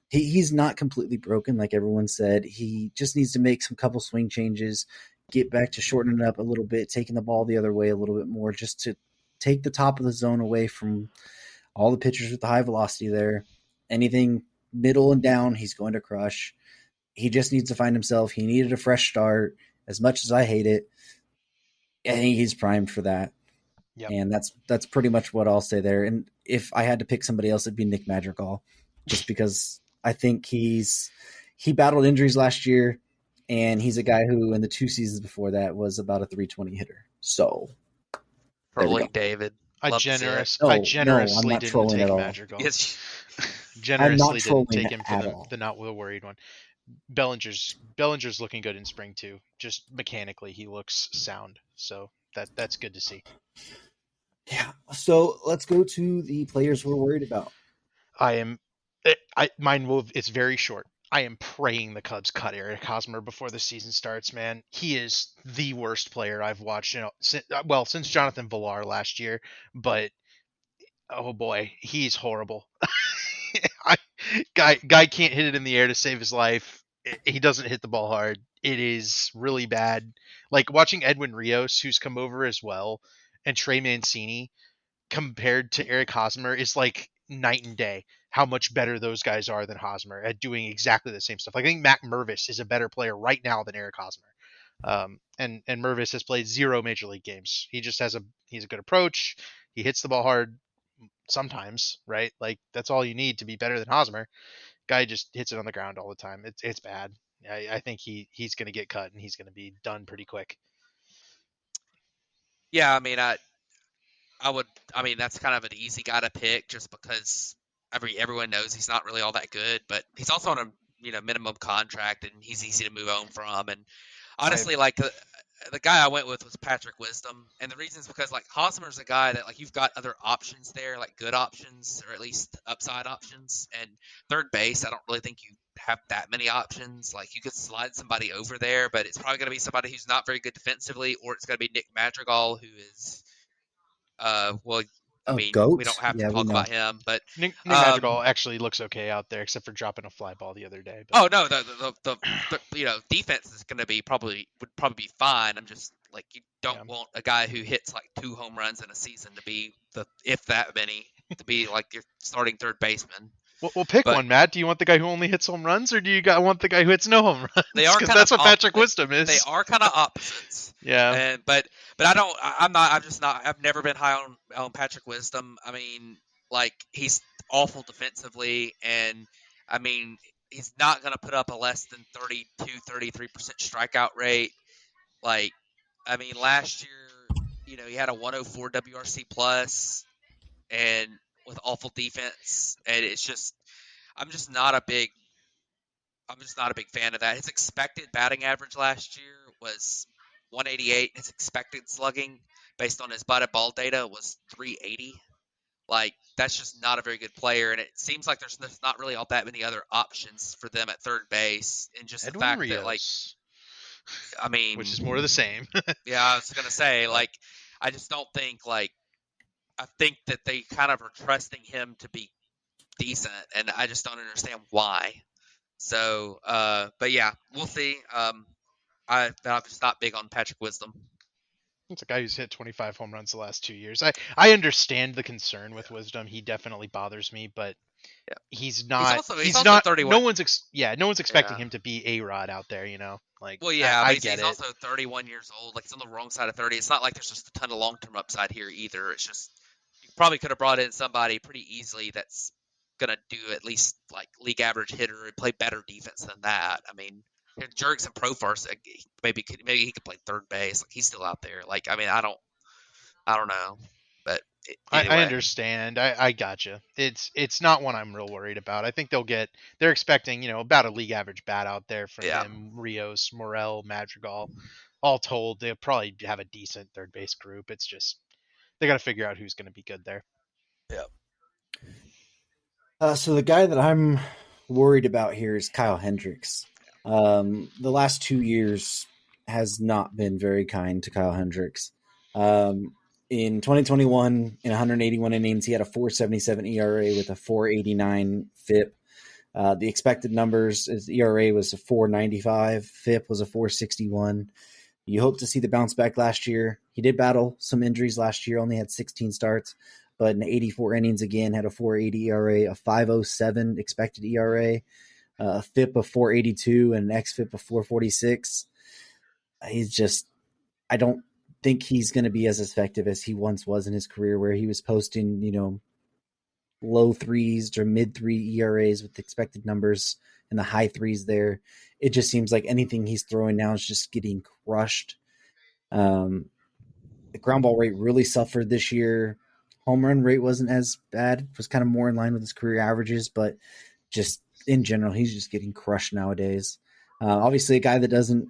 A: He's not completely broken, like everyone said. He just needs to make some couple swing changes, get back to shortening it up a little bit, taking the ball the other way a little bit more, just to take the top of the zone away from all the pitchers with the high velocity there. Anything middle and down, he's going to crush. He just needs to find himself. He needed a fresh start. As much as I hate it, I think he's primed for that.
B: Yep.
A: And that's pretty much what I'll say there. And if I had to pick somebody else, it'd be Nick Madrigal, just because I think he battled injuries last year, and he's a guy who in the 2 seasons before that was about a 320 hitter. So there we
C: Trolling
A: go.
C: David.
B: I
C: Love to see it.
A: No,
B: I
A: no, I'm
B: generously
A: not
B: didn't
A: trolling at
B: take
A: all.
B: Madrigal.
C: Yes.
A: I'm not
B: Generously didn't
A: trolling
B: take him for
A: at
B: the
A: all.
B: not worried one. Bellinger's looking good in spring too. Just mechanically, he looks sound. So that's good to see.
A: Yeah. So let's go to the players we're worried about.
B: I am. Mine will. It's very short. I am praying the Cubs cut Eric Hosmer before the season starts. Man, he is the worst player I've watched. Since Jonathan Villar last year, but oh boy, he's horrible. I, guy can't hit it in the air to save his life. He doesn't hit the ball hard. It is really bad. Like watching Edwin Rios, who's come over as well, and Trey Mancini compared to Eric Hosmer is like night and day. How much better those guys are than Hosmer at doing exactly the same stuff. Like I think Mac Mervis is a better player right now than Eric Hosmer. And Mervis has played 0 major league games. He just he's a good approach. He hits the ball hard sometimes, right? Like that's all you need to be better than Hosmer. Guy just hits it on the ground all the time. It's bad. I think he's going to get cut and he's going to be done pretty quick.
C: Yeah, I mean, I would. I mean, that's kind of an easy guy to pick just because everyone knows he's not really all that good, but he's also on a minimum contract and he's easy to move on from. And
B: I
C: honestly, like the guy I went with was Patrick Wisdom, and the reason is because like Hosmer's a guy that like you've got other options there, like good options or at least upside options. And third base, I don't really think you have that many options. Like you could slide somebody over there, but it's probably going to be somebody who's not very good defensively, or it's going to be Nick Madrigal, who is well, I
A: Oh,
C: mean, we don't
A: goat.
C: have to
A: Yeah, we
C: talk
A: know.
C: about him, but
B: Nick
C: um,
B: Madrigal actually looks okay out there, except for dropping a fly ball the other day. But
C: oh no, the defense is going to be would probably be fine. I'm just like you don't
B: yeah,
C: want a guy who hits like 2 home runs in a season to be the if that many to be like your starting third baseman.
B: we'll pick
C: But
B: one. Matt, do you want the guy who only hits home runs, or do you want the guy who hits no home
C: they
B: runs?
C: are
B: Because
C: kind of
B: that's what Patrick Wisdom
C: they
B: is.
C: are kind of opposites.
B: Yeah,
C: And but I don't I'm not I'm just not I've never been high on Patrick Wisdom. I mean, like he's awful defensively, and I mean he's not going to put up a less than 32-33% strikeout rate. Like I mean last year, he had a 104 WRC plus and with awful defense, and it's just I'm just not a big I'm just not a big fan of that. His expected batting average last year was 188. His expected slugging, based on his batted ball data, was 380. Like that's just not a very good player, and it seems like there's not really all that many other options for them at third base. And just the
B: Edwin
C: fact that, like,
B: Rios,
C: I
B: which is more of the
C: mean,
B: same.
C: yeah, I was gonna say,
B: But
C: like, I just don't think like I think that they kind of are trusting him to be decent, and I just don't understand why. So, but yeah, we'll see. I'm just not big on Patrick Wisdom.
B: it's a guy who's hit 25 home runs the last 2 years. I understand the concern with Wisdom. He definitely bothers me, but
C: Yeah,
B: he's
C: he's
B: not.
C: also he's
B: He's
C: also
B: not.
C: 31.
B: No one's expecting
C: Yeah.
B: him to be A Rod out there. Like
C: Well,
B: I,
C: yeah,
B: I
C: but
B: get
C: he's
B: it.
C: also 31 years old. Like he's on the wrong side of 30. It's not like there's just a ton of long-term upside here either. It's just you probably could have brought in somebody pretty easily that's gonna do at least like league average hitter and play better defense than that. I mean, Jurickson Profar, maybe he could play third base. Like he's still out there. Like I mean, I don't know, but
B: I
C: anyway,
B: understand. I gotcha. It's not one I'm real worried about. I think they're expecting about a league average bat out there from
C: yeah.
B: him, Rios, Morel, Madrigal. all told, they'll probably have a decent third base group. It's just they got to figure out who's going to be good there.
C: Yeah.
A: So the guy that I'm worried about here is Kyle Hendricks. The last 2 years has not been very kind to Kyle Hendricks. In 2021, in 181 innings, he had a 4.77 ERA with a 4.89 FIP. The expected numbers, his ERA was a 4.95, FIP was a 4.61. You hope to see the bounce back last year. He did battle some injuries last year, only had 16 starts, but in 84 innings again, had a 4.80 ERA, a 5.07 expected ERA, a FIP of 4.82, and an XFIP of 4.46. He's just, I don't think he's going to be as effective as he once was in his career, where he was posting, low threes or mid three ERAs with expected numbers in the high threes there. It just seems like anything he's throwing now is just getting crushed. The ground ball rate really suffered this year. Home run rate wasn't as bad. It was kind of more in line with his career averages, but just in general, he's just getting crushed nowadays. Obviously, a guy that doesn't,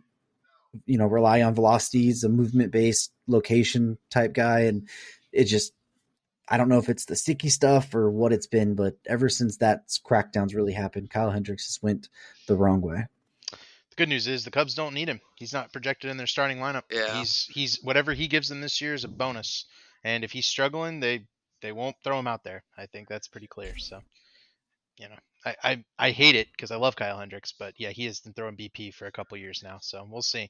A: rely on velocities, a movement-based location type guy, and it just, I don't know if it's the sticky stuff or what it's been, but ever since that crackdowns really happened, Kyle Hendricks just went the wrong way.
B: The good news is the Cubs don't need him. He's not projected in their starting lineup.
C: Yeah.
B: He's whatever he gives them this year is a bonus. And if he's struggling, they won't throw him out there. I think that's pretty clear. So I hate it because I love Kyle Hendricks, but yeah, he has been throwing BP for a couple years now. So we'll see.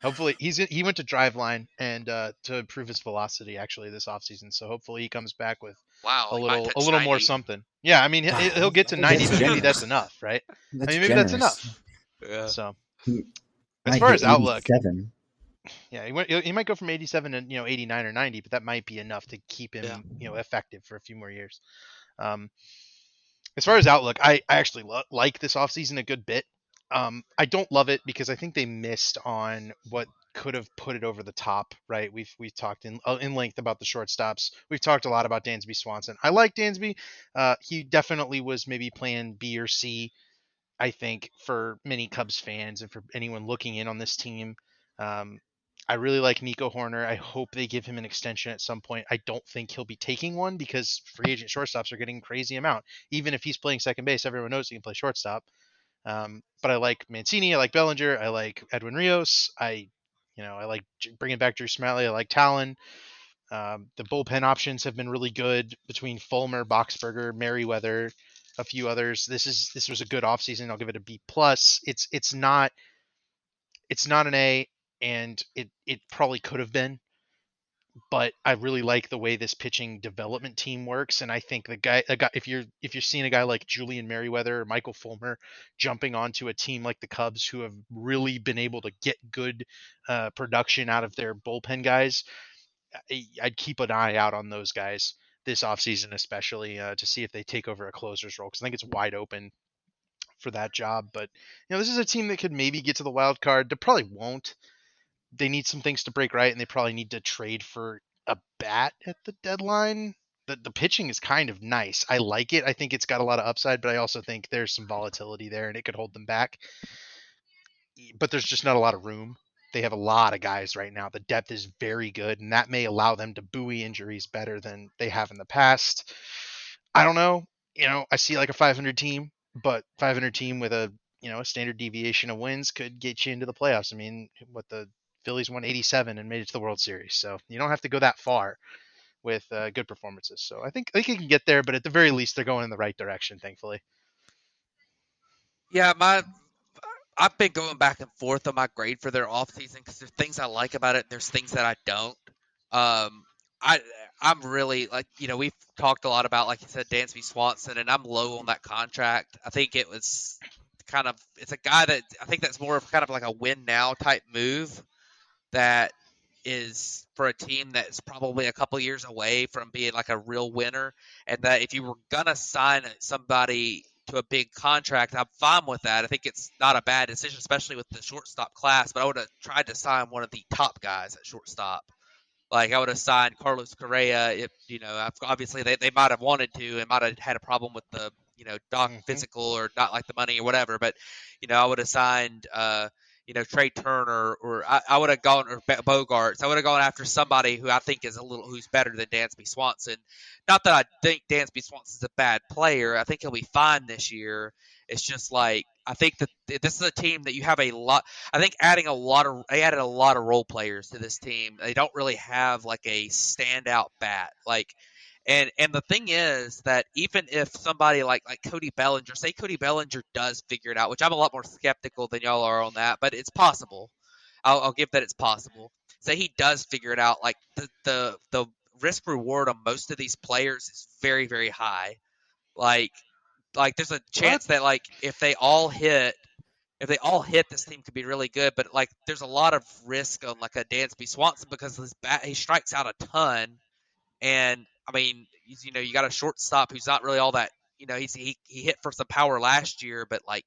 B: Hopefully he went to Driveline and to improve his velocity actually this offseason. So hopefully he comes back with
C: Wow,
B: a
C: he might
B: little
C: touch
B: more
C: 90.
B: something. Yeah, I mean he'll get to 90,
A: That's
B: but maybe that's
A: generous.
B: enough, right? I
A: That's
B: mean maybe that's
A: generous.
B: enough.
C: Yeah.
B: So
A: He
B: as
A: might
B: far
A: hit
B: as outlook,
A: 87.
B: yeah, he might go from 87 to 89 or 90, but that might be enough to keep
C: Yeah.
B: him effective for a few more years. Um, as far as outlook, I actually like this offseason a good bit. I don't love it because I think they missed on what could have put it over the top. Right? We've talked in length about the shortstops. We've talked a lot about Dansby Swanson. I like Dansby. He definitely was maybe playing B or C. I think for many Cubs fans and for anyone looking in on this team. Um, I really like Nico Horner. I hope they give him an extension at some point. I don't think he'll be taking one because free agent shortstops are getting a crazy amount. Even if he's playing second base, everyone knows he can play shortstop. But I like Mancini. I like Bellinger. I like Edwin Rios. I like bringing back Drew Smalley. I like Talon. The bullpen options have been really good between Fulmer, Boxberger, Merriweather, a few others. This was a good offseason. I'll give it a B plus. It's not an A, and it probably could have been, but I really like the way this pitching development team works, and I think a guy if you're seeing a guy like Julian Merriweather or Michael Fulmer jumping onto a team like the Cubs who have really been able to get good production out of their bullpen guys, I'd keep an eye out on those guys this offseason, especially to see if they take over a closer's role because I think it's wide open for that job. But this is a team that could maybe get to the wild card. They probably won't. They need some things to break right, and they probably need to trade for a bat at the deadline. The pitching is kind of nice. I like it. I think it's got a lot of upside, but I also think there's some volatility there, and it could hold them back. But there's just not a lot of room. They have a lot of guys right now. The depth is very good, and that may allow them to buoy injuries better than they have in the past. I don't know. I see like a 500 team, but 500 team with a standard deviation of wins could get you into the playoffs. I mean, what the Phillies won 87 and made it to the World Series, so you don't have to go that far with good performances. So I think they can get there, but at the very least, they're going in the right direction. Thankfully.
C: Yeah, I've been going back and forth on my grade for their offseason because there's things I like about it, and there's things that I don't. Um, I I'm really like we've talked a lot about like you said Dansby Swanson, and I'm low on that contract. I think it's a guy that I think that's more of kind of like a win now type move that is for a team that's probably a couple years away from being like a real winner, and that if you were gonna sign somebody to a big contract, I'm fine with that. I think it's not a bad decision, especially with the shortstop class. But I would have tried to sign one of the top guys at shortstop. Like I would have signed Carlos Correa if obviously they might have wanted to and might have had a problem with the doc
B: Hmm.
C: physical or not like the money or whatever. But I would have signed Trey Turner, or I would have gone, or Bogarts. I would have gone after somebody who I think is who's better than Dansby Swanson. Not that I think Dansby Swanson's a bad player. I think he'll be fine this year. It's just like I think that this is a team that you have a lot. I think they added a lot of role players to this team. They don't really have like a standout bat. And the thing is that even if somebody like Cody Bellinger, say Cody Bellinger does figure it out, which I'm a lot more skeptical than y'all are on that, but it's possible. I'll give that it's possible. Say he does figure it out, like the risk reward on most of these players is very, very high. Like there's a
B: What?
C: chance that like if they all hit, this team could be really good. But like there's a lot of risk on like a Dansby Swanson because his bat, he strikes out a ton. And I mean, you got a shortstop who's not really all that. He hit for some power last year, but like,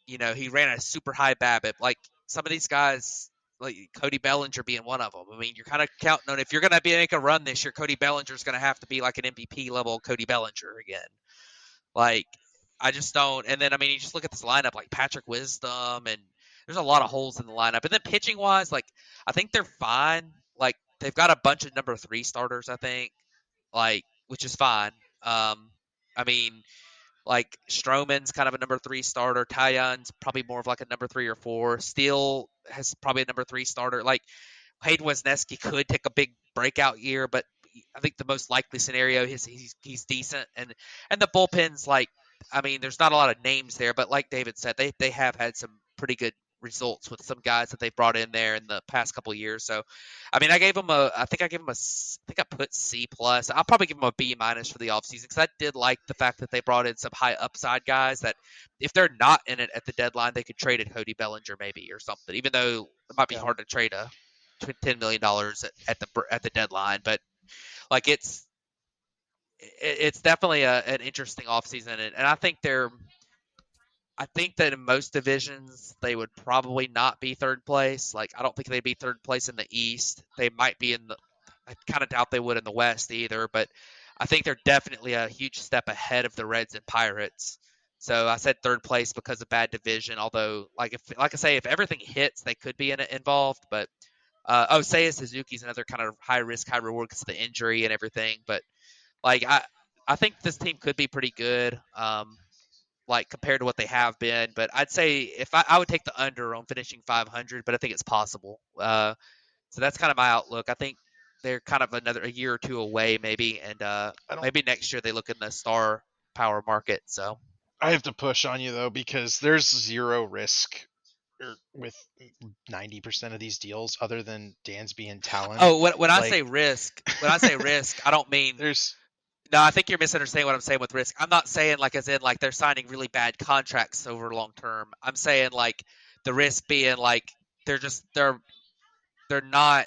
C: he ran a super high BABIP. Like some of these guys, like Cody Bellinger being one of them. I mean, you're kind of counting on if you're going to make a run this year, Cody Bellinger's going to have to be like an MVP level Cody Bellinger again. Like, I just don't. And then I mean, you just look at this lineup, like Patrick Wisdom, and there's a lot of holes in the lineup. And then pitching wise, like I think they're fine. Like they've got a bunch of number 3 starters, I think, like which is fine. I mean, like Stroman's kind of a number 3 starter. Tayon's probably more of like a number 3 or 4. Steele has probably a number 3 starter. Like Hayden Wesneski could take a big breakout year, but I think the most likely scenario is he's decent. And the bullpen's like, I mean, there's not a lot of names there, but like David said, they have had some pretty good results with some guys that they brought in there in the past couple of years. So, I mean, I think I put C plus. I'll probably give them a B minus for the offseason because I did like the fact that they brought in some high upside guys that if they're not in it at the deadline, they could trade at Cody Bellinger maybe or something, even though it might be hard to trade a $10 million at the deadline. But like it's definitely an interesting offseason, and I think that in most divisions they would probably not be third place. Like I don't think they'd be third place in the East. They might be I kind of doubt they would in the West either, but I think they're definitely a huge step ahead of the Reds and Pirates. So I said third place because of bad division. Although, like I say, if everything hits, they could be involved. But Seiya Suzuki's another kind of high risk, high reward because of the injury and everything. But like I think this team could be pretty good. Like compared to what they have been. But I'd say if I would take the under on finishing 500, but I think it's possible. So that's kind of my outlook. I think they're kind of a year or two away, maybe, and
B: I don't.
C: maybe next year they look in the star power market. So
B: I have to push on you though because there's zero risk with 90% of these deals other than Dansby and Talon.
C: when I
B: Like
C: say risk, I don't mean.
B: there's
C: No, I think you're misunderstanding what I'm saying with risk. I'm not saying like as in like they're signing really bad contracts over long term. I'm saying like the risk being like they're not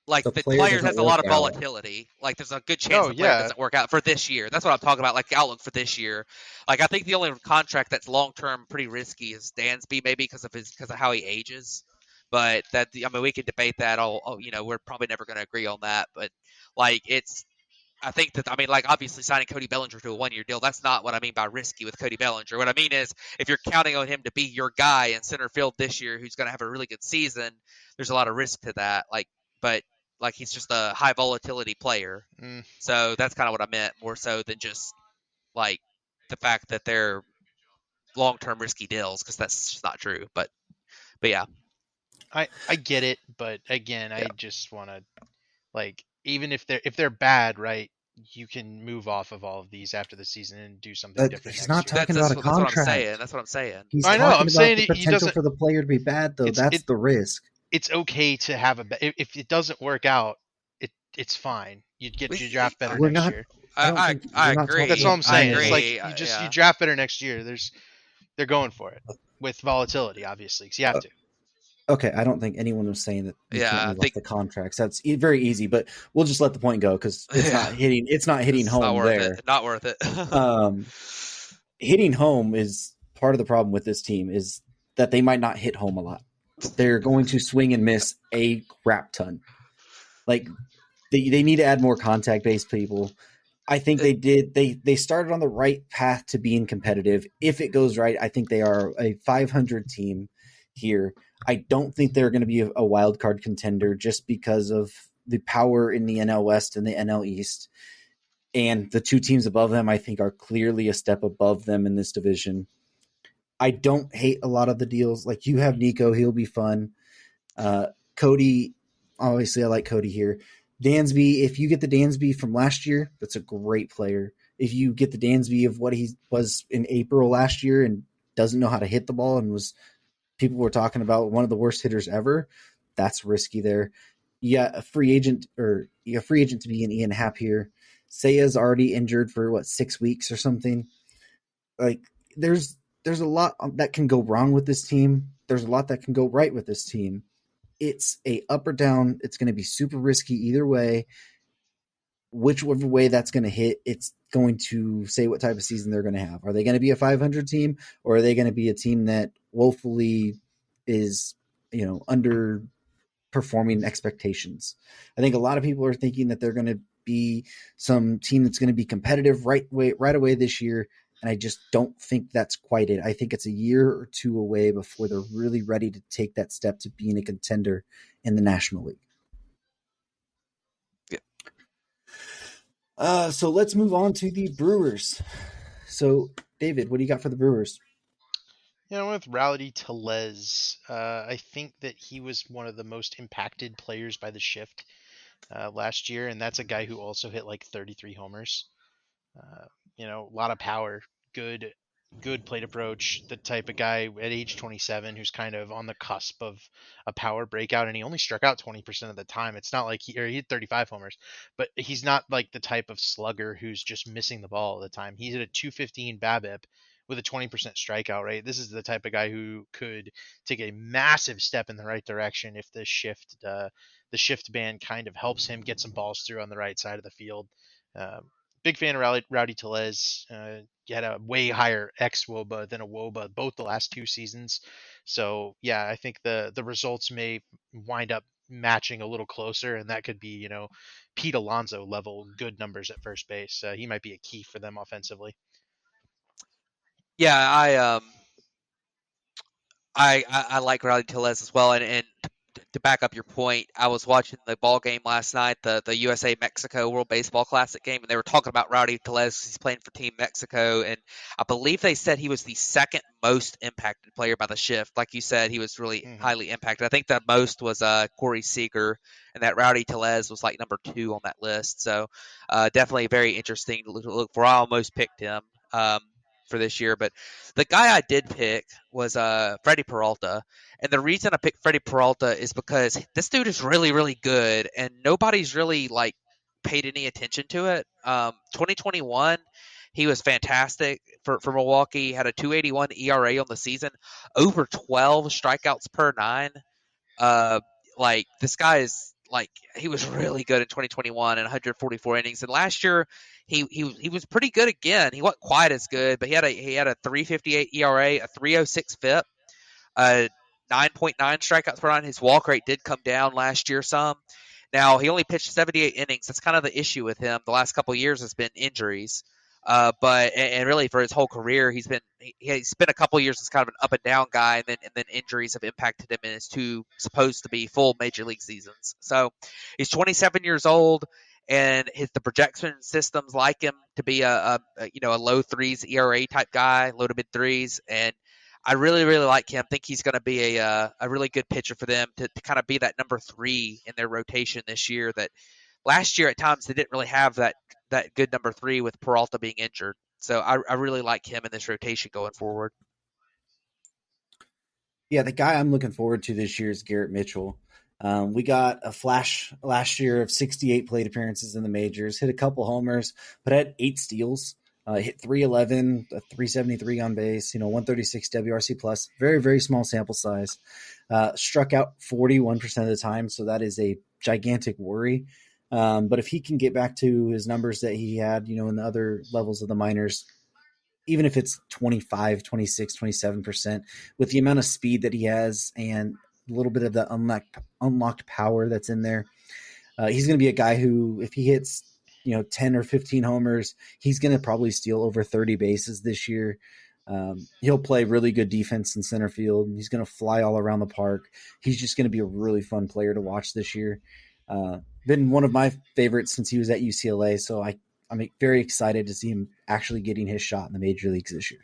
C: like
A: The
C: the
A: player
C: players
A: doesn't
C: has a
A: work
C: lot of
A: out.
C: volatility. Like there's a good chance the player
B: yeah.
C: doesn't work out for this year. That's what I'm talking about. Like the outlook for this year. Like I think the only contract that's long term pretty risky is Dansby maybe because of how he ages. But I mean we can debate that. We're probably never going to agree on that. But like I think that, I mean, like, obviously signing Cody Bellinger to a 1-year deal, that's not what I mean by risky with Cody Bellinger. What I mean is if you're counting on him to be your guy in center field this year who's going to have a really good season, there's a lot of risk to that. But he's just a high volatility player.
B: Mm,
C: So that's kind of what I meant more so than just, like, the fact that they're long-term risky deals because that's just not true. But yeah.
B: I get it, but again,
C: Yeah.
B: I just want to like even if they're bad, right? You can move off of all of these after the season and do something
A: But
B: different
A: he's
B: next
A: not
B: year.
A: talking about a
C: That's what I'm saying.
A: contract.
C: That's what I'm saying.
A: He's
B: I know.
A: talking
B: I'm
A: about
B: saying
A: the
B: he
A: potential
B: doesn't.
A: for the player to be bad, though.
B: It's
A: That's the risk.
B: it's okay to have if it doesn't work out, it's fine. You draft better
A: We're
B: next
A: not.
B: year.
A: I don't think
C: I
A: we're not
C: agree.
A: talking
B: That's all
A: about
B: I'm
C: I
B: saying. It's like
C: agree.
B: you
C: Yeah.
B: draft better next year. They're going for it with volatility, obviously, because you have to.
A: Okay, I don't think anyone was saying that you can't
C: Yeah, I
A: move off
C: think
A: the contracts. That's very easy, but we'll just let the point go because it's
C: yeah.
A: not hitting. It's not hitting
C: It's not
A: home
C: worth
A: there.
C: it. Not worth it.
A: Um, hitting home is part of the problem with this team is that they might not hit home a lot. They're going to swing and miss a crap ton. Like they need to add more contact based people. I think they did. They started on the right path to being competitive. If it goes right, I think they are a 500 team. here. I don't think they're going to be a wild card contender just because of the power in the NL West and the NL East. And the two teams above them, I think, are clearly a step above them in this division. I don't hate a lot of the deals. Like you have Nico, he'll be fun. Cody, obviously, I like Cody here. Dansby, if you get the Dansby from last year, that's a great player. If you get the Dansby of what he was in April last year and doesn't know how to hit the ball and was people were talking about one of the worst hitters ever, that's risky there. A free agent to be an Ian Happ here. Saya's already injured for 6 weeks or something. Like there's a lot that can go wrong with this team. There's a lot that can go right with this team. It's a up or down. It's going to be super risky either way. Whichever way that's going to hit, it's going to say what type of season they're going to have. Are they going to be a 500 team, or are they going to be a team that woefully is, underperforming expectations? I think a lot of people are thinking that they're going to be some team that's going to be competitive right away this year, and I just don't think that's quite it. I think it's a year or two away before they're really ready to take that step to being a contender in the National League. So let's move on to the Brewers. So, David, what do you got for the Brewers?
B: With Rowdy Tellez, I think that he was one of the most impacted players by the shift last year, and that's a guy who also hit like 33 homers. A lot of power, good plate approach, the type of guy at age 27 who's kind of on the cusp of a power breakout, and he only struck out 20% of the time. It's not like he hit 35 homers, but he's not like the type of slugger who's just missing the ball all the time. He's at a 215 BABIP with a 20% strikeout rate. This is the type of guy who could take a massive step in the right direction if the shift ban kind of helps him get some balls through on the right side of the field. Big fan of Rowdy Tellez. He had a way higher xWOBA than a WOBA both the last 2 seasons. So yeah, I think the results may wind up matching a little closer, and that could be Pete Alonso level good numbers at first base. He might be a key for them offensively.
C: Yeah, I like Rowdy Tellez as well, and to back up your point, I was watching the ball game last night, the USA Mexico World Baseball Classic game, and they were talking about Rowdy Tellez. He's playing for Team Mexico, and I believe they said he was the second most impacted player by the shift. Like you said, he was really highly impacted. I think the most was Corey Seager, and that Rowdy Tellez was like number 2 on that list. So definitely very interesting to look for. I almost picked him for this year, but the guy I did pick was Freddie Peralta. And the reason I picked Freddie Peralta is because this dude is really, really good, and nobody's really like paid any attention to it. 2021, he was fantastic for Milwaukee. He had a 2.81 ERA on the season, over 12 strikeouts per 9. Like this guy is like he was really good in 2021 and 144 innings, and last year he was pretty good again. He wasn't quite as good, but he had a 3.58 ERA, a 3.06 FIP, 9.9 strikeouts per 9. His walk rate did come down last year some. Now he only pitched 78 innings. That's kind of the issue with him. The last couple of years has been injuries. But really for his whole career, he's been a couple of years as kind of an up and down guy, and then injuries have impacted him in his 2 supposed to be full major league seasons. So he's 27 years old, and the projection systems like him to be a low 3s ERA type guy, low to mid 3s, and I really, really like him. I think he's going to be a really good pitcher for them to kind of be that number 3 in their rotation this year. That last year at times they didn't really have that good number 3 with Peralta being injured. So I really like him in this rotation going forward.
A: Yeah, the guy I'm looking forward to this year is Garrett Mitchell. We got a flash last year of 68 plate appearances in the majors, hit a couple homers, but had 8 steals. Hit 311, 373 on base, 136 WRC plus, very, very small sample size. Struck out 41% of the time, so that is a gigantic worry. But if he can get back to his numbers that he had, in the other levels of the minors, even if it's 25, 26, 27%, with the amount of speed that he has and a little bit of the unlocked power that's in there, he's going to be a guy who, if he hits 10 or 15 homers, he's going to probably steal over 30 bases this year. He'll play really good defense in center field. He's going to fly all around the park. He's just going to be a really fun player to watch this year. Been one of my favorites since he was at UCLA, so I'm very excited to see him actually getting his shot in the major leagues this year.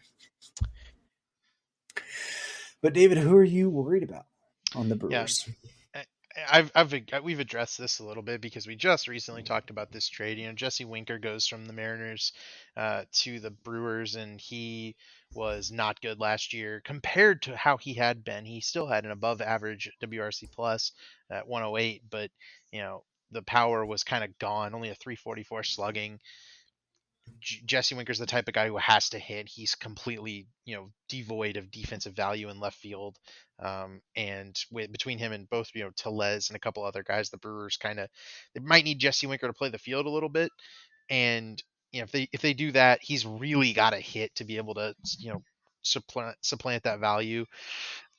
A: But David, who are you worried about on the
B: Yeah,
A: Brewers?
B: we've addressed this a little bit because we just recently talked about this trade. Jesse Winker goes from the Mariners to the Brewers, and he was not good last year compared to how he had been. He still had an above average WRC plus at 108, but the power was kind of gone. Only a 344 slugging. Jesse Winker's the type of guy who has to hit. He's completely, devoid of defensive value in left field. And between him and both, Tellez and a couple other guys, the Brewers they might need Jesse Winker to play the field a little bit. And if they do that, he's really got to hit to be able to, supplant that value.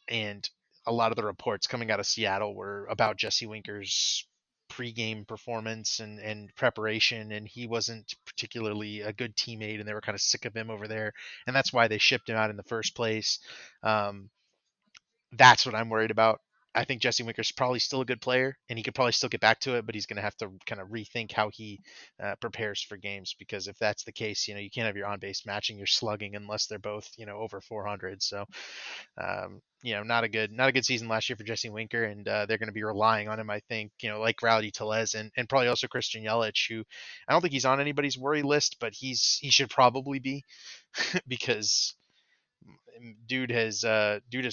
B: And a lot of the reports coming out of Seattle were about Jesse Winker's pregame performance and preparation, and he wasn't particularly a good teammate, and they were kind of sick of him over there, and that's why they shipped him out in the first place. That's what I'm worried about. I think Jesse Winker's probably still a good player, and he could probably still get back to it, but he's going to have to kind of rethink how he prepares for games, because if that's the case, you can't have your on base matching your slugging unless they're both over 400. So not a good season last year for Jesse Winker, and they're going to be relying on him, I think, like Rowdy Tellez and probably also Christian Yelich, who I don't think he's on anybody's worry list, but he should probably be because dude has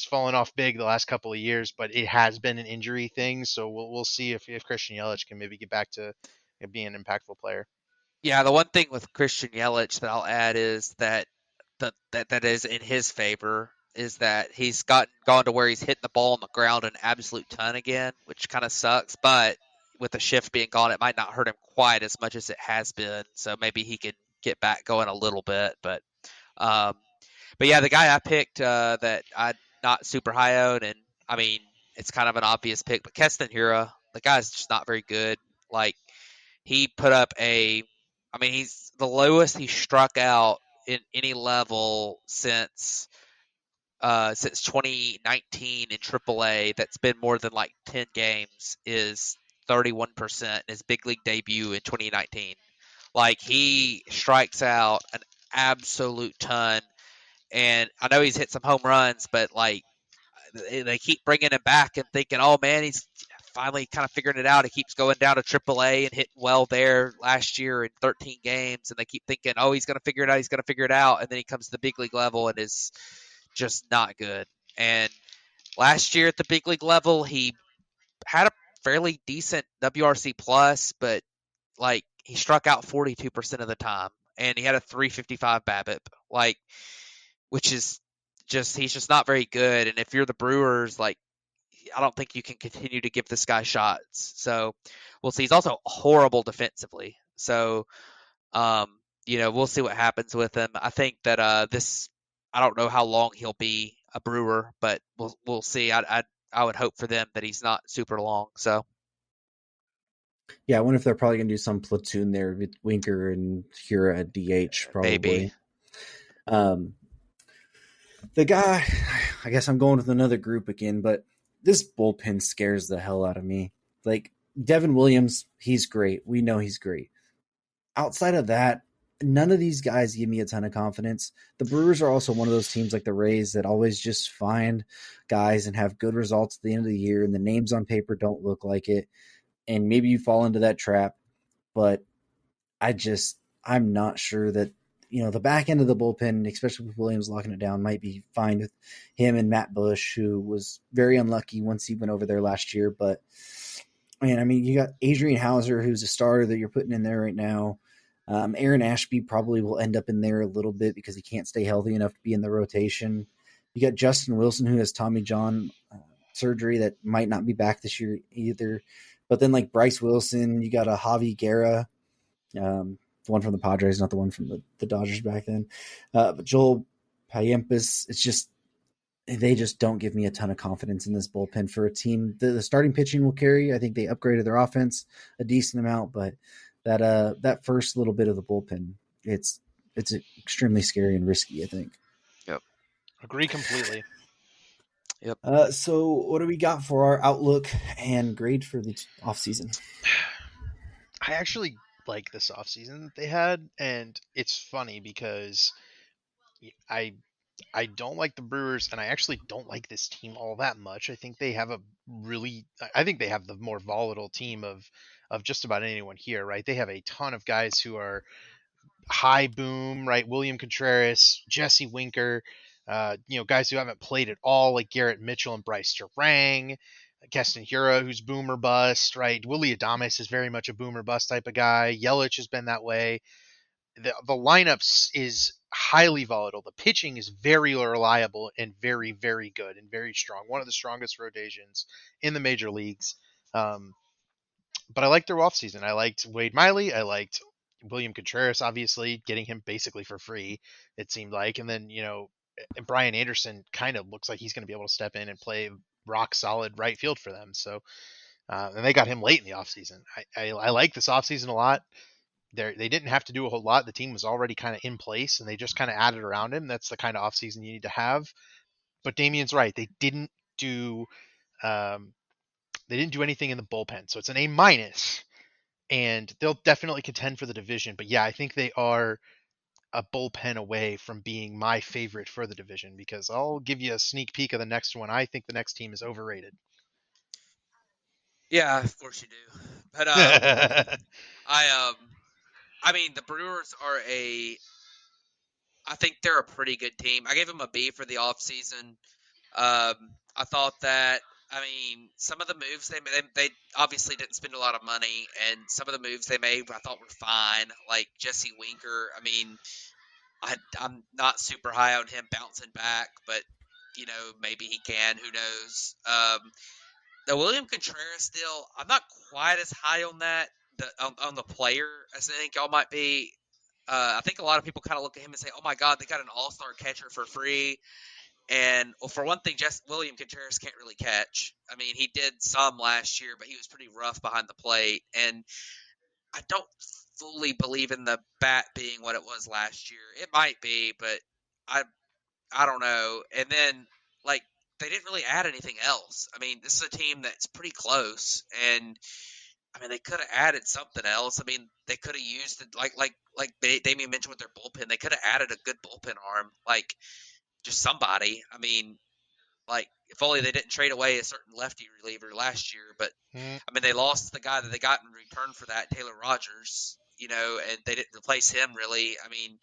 B: fallen off big the last couple of years, but it has been an injury thing. So we'll see if Christian Yelich can maybe get back to being an impactful player.
C: Yeah, the one thing with Christian Yelich that I'll add is that that is in his favor is that he's gone to where he's hitting the ball on the ground an absolute ton again, which kind of sucks. But with the shift being gone, it might not hurt him quite as much as it has been. So maybe he can get back going a little bit. Um, but yeah, the guy I picked that I not super high on, and I mean it's kind of an obvious pick, but Keston Hura, the guy's just not very good. Like he put up I mean he's the lowest he struck out in any level since 2019 in AAA. That's been more than like 10 games is 31% in his big league debut in 2019. Like he strikes out an absolute ton, and I know he's hit some home runs, but like they keep bringing him back and thinking, oh man, he's finally kind of figuring it out. He keeps going down to AAA and hitting well there last year in 13 games, and they keep thinking, oh, he's going to figure it out. He's going to figure it out, and then he comes to the big league level and is just not good. And last year at the big league level, he had a fairly decent WRC plus, but like he struck out 42% of the time, and he had a 355 BABIP. Like, which is he's just not very good. And if you're the Brewers, like I don't think you can continue to give this guy shots. So we'll see. He's also horrible defensively. So we'll see what happens with him. I think that I don't know how long he'll be a Brewer, but we'll see. I would hope for them that he's not super long. So
A: Yeah, I wonder if they're probably going to do some platoon there with Winker and Hura at DH, probably.
C: maybe.
A: The guy, I guess I'm going with another group again, but this bullpen scares the hell out of me. Like, Devin Williams, he's great. We know he's great. Outside of that, none of these guys give me a ton of confidence. The Brewers are also one of those teams like the Rays that always just find guys and have good results at the end of the year, and the names on paper don't look like it. And maybe you fall into that trap, but I'm not sure that, the back end of the bullpen, especially with Williams locking it down, might be fine with him and Matt Bush, who was very unlucky once he went over there last year. But, man, I mean, you got Adrian Hauser, who's a starter that you're putting in there right now. Aaron Ashby probably will end up in there a little bit because he can't stay healthy enough to be in the rotation. You got Justin Wilson, who has Tommy John surgery that might not be back this year either. But then, like Bryce Wilson, you got a Javi Guerra, the one from the Padres, not the one from the Dodgers back then. But Joel Payampas, they just don't give me a ton of confidence in this bullpen for a team. The starting pitching will carry. I think they upgraded their offense a decent amount, but that first little bit of the bullpen, it's extremely scary and risky, I think.
C: Yep.
B: Agree completely.
C: Yep.
A: So what do we got for our outlook and grade for the offseason?
B: I actually like this offseason that they had, and it's funny because I I don't like the Brewers, and I actually don't like this team all that much. I think they have a I think they have the more volatile team of just about anyone here, right? They have a ton of guys who are high boom, right? William Contreras, Jesse Winker, guys who haven't played at all, like Garrett Mitchell and Bryce Durang, Keston Hura, who's boomer bust, right? Willie Adames is very much a boomer bust type of guy. Yelich has been that way. The lineups is highly volatile. The pitching is very reliable and very, very good and very strong. One of the strongest rotations in the major leagues. Um, but I liked their offseason. I liked Wade Miley. I liked William Contreras, obviously, getting him basically for free, it seemed like. And then, and Brian Anderson kind of looks like he's going to be able to step in and play rock solid right field for them. So, and they got him late in the offseason. I like this offseason a lot. They didn't have to do a whole lot. The team was already kind of in place, and they just kind of added around him. That's the kind of offseason you need to have. But Damien's right. Do um, they didn't do anything in the bullpen, so it's an A minus, and they'll definitely contend for the division. But yeah, I think they are a bullpen away from being my favorite for the division because I'll give you a sneak peek of the next one. I think the next team is overrated.
C: Yeah, of course you do. But I I mean the Brewers are a I think they're a pretty good team. I gave them a B for the offseason. I thought that I mean some of the moves they obviously didn't spend a lot of money, and some of the moves they made I thought were fine. Like Jesse Winker. I mean, I'm not super high on him bouncing back, but maybe he can. Who knows? The William Contreras deal, I'm not quite as high on that on the player as I think y'all might be. I think a lot of people kind of look at him and say, "Oh my God, they got an all-star catcher for free." And well, for one thing, just William Contreras can't really catch. I mean, he did some last year, but he was pretty rough behind the plate. And I don't fully believe in the bat being what it was last year. It might be, but I I don't know. And then like they didn't really add anything else. I mean, this is a team that's pretty close, and I mean they could have added something else. I mean, they could have used it like Damien mentioned with their bullpen. They could have added a good bullpen arm, like just somebody. I mean, like if only they didn't trade away a certain lefty reliever last year. But
B: Mm,
C: I mean, they lost the guy that they got in return for that, Taylor Rogers. And they didn't replace him really. I mean,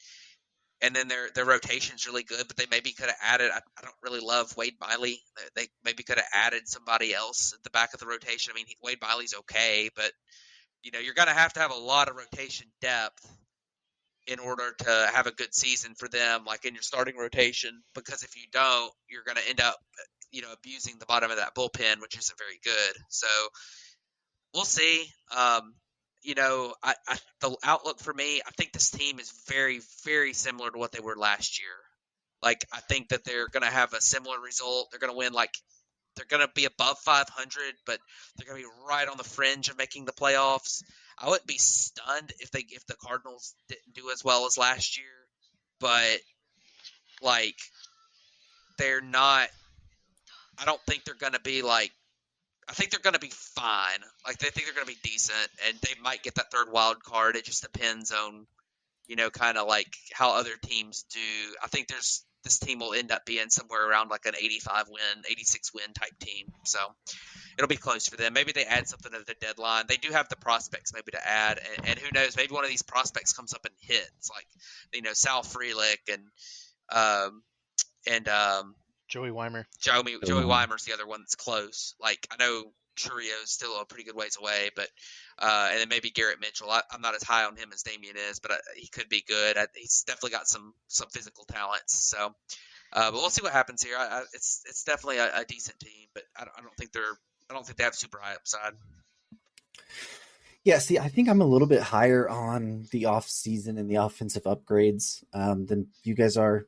C: and then their rotation's really good, but they maybe could have added. I don't really love Wade Miley. They maybe could have added somebody else at the back of the rotation. I mean, Wade Miley's okay, but you're going to have a lot of rotation depth in order to have a good season for them, like in your starting rotation. Because if you don't, you're going to end up, abusing the bottom of that bullpen, which isn't very good. So we'll see. The outlook for me, I think this team is very, very similar to what they were last year. Like, I think that they're going to have a similar result. They're going to win, like, they're going to be above 500, but they're going to be right on the fringe of making the playoffs. I wouldn't be stunned if the Cardinals didn't do as well as last year, but like they're not. I don't think they're going to be like. I think they're going to be fine. Like they think they're going to be decent, and they might get that third wild card. It just depends on kind of like how other teams do. I think this team will end up being somewhere around like an 85 win, 86 win type team. So it'll be close for them. Maybe they add something at the deadline. They do have the prospects maybe to add, and who knows? Maybe one of these prospects comes up and hits, like Sal Frelick um, and
B: Joey Weimer.
C: Joey Weimer's the other one that's close. Like I know Churrio's still a pretty good ways away, but and then maybe Garrett Mitchell. I'm not as high on him as Damien is, but he could be good. He's definitely got some physical talents. So, but we'll see what happens here. It's definitely a decent team, but I don't think they have super high upside.
A: Yeah, see, I think I'm a little bit higher on the off season and the offensive upgrades than you guys are.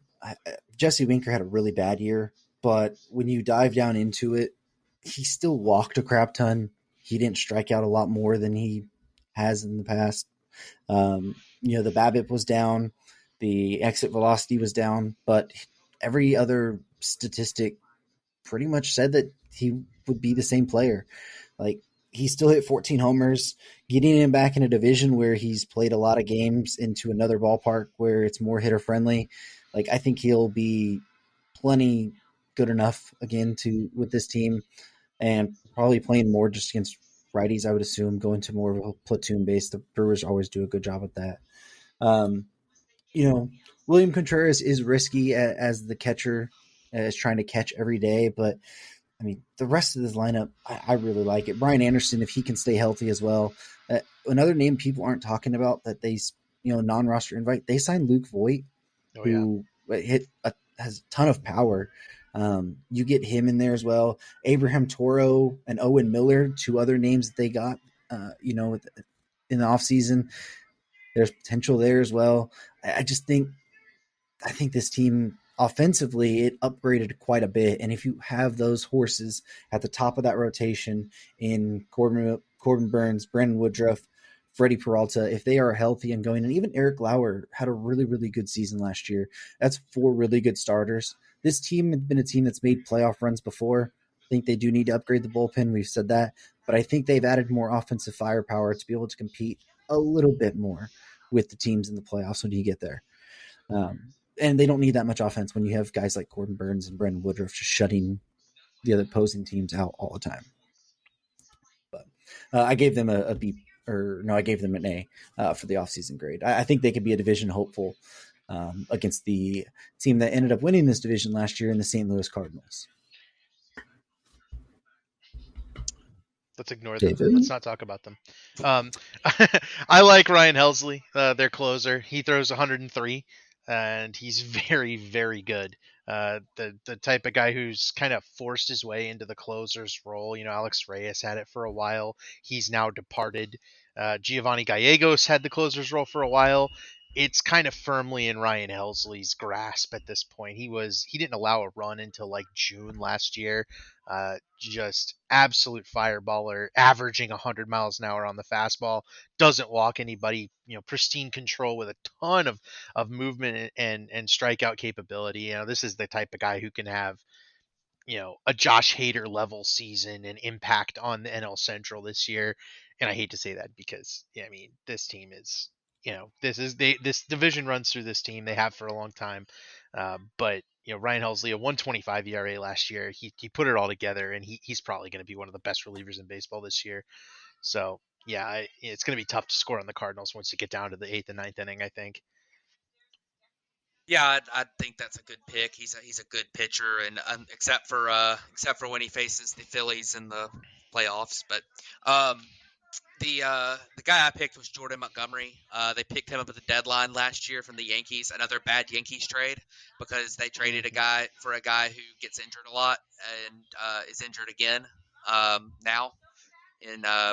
A: Jesse Winker had a really bad year, but when you dive down into it, he still walked a crap ton. He didn't strike out a lot more than he has in the past. The BABIP was down, the exit velocity was down, but every other statistic pretty much said that he would be the same player. Like, he still hit 14 homers, getting him back in a division where he's played a lot of games into another ballpark where it's more hitter friendly. Like, I think he'll be plenty good enough again to with this team, and probably playing more just against righties. I would assume going to more of a platoon base. The Brewers always do a good job at that. Um, you know, William Contreras is risky as the catcher, is trying to catch every day, but I mean, the rest of this lineup, I really like it. Brian Anderson, if he can stay healthy as well. Another name people aren't talking about that they, non-roster invite, they signed Luke Voigt,
B: Oh yeah.
A: who has a ton of power. You get him in there as well. Abraham Toro and Owen Miller, two other names that they got, in the offseason. There's potential there as well. I just think this team offensively it upgraded quite a bit, and if you have those horses at the top of that rotation in Corbin Burns, Brandon Woodruff, Freddie Peralta, if they are healthy and going, and even Eric Lauer had a really really good season last year. That's four really good starters. This team has been a team that's made playoff runs before. I think they do need to upgrade the bullpen. We've said that, but I think they've added more offensive firepower to be able to compete a little bit more with the teams in the playoffs when you get there. And they don't need that much offense when you have guys like Corbin Burns and Brandon Woodruff just shutting the other opposing teams out all the time. But I gave them a B, or no, I gave them an A for the offseason grade. I think they could be a division hopeful against the team that ended up winning this division last year in the St. Louis Cardinals.
B: Let's ignore them.
A: David?
B: Let's not talk about them. I like Ryan Helsley, their closer. He throws 103, and he's very, very good. The type of guy who's kind of forced his way into the closer's role. Alex Reyes had it for a while. He's now departed. Giovanni Gallegos had the closer's role for a while. It's kind of firmly in Ryan Helsley's grasp at this point. He didn't allow a run until like June last year. Just absolute fireballer, averaging 100 miles an hour on the fastball. Doesn't walk anybody. Pristine control with a ton of movement and strikeout capability. This is the type of guy who can have a Josh Hader level season and impact on the NL Central this year. And I hate to say that because this team is this division runs through this team. They have for a long time. But Ryan Helsley, a 1.25 ERA last year, he put it all together, and he's probably going to be one of the best relievers in baseball this year. So yeah, it's going to be tough to score on the Cardinals once you get down to the 8th and 9th inning, I think.
C: Yeah, I think that's a good pick. He's a good pitcher, and except for when he faces the Phillies in the playoffs. But the guy I picked was Jordan Montgomery. They picked him up at the deadline last year from the Yankees. Another bad Yankees trade because they traded a guy who gets injured a lot and is injured again now.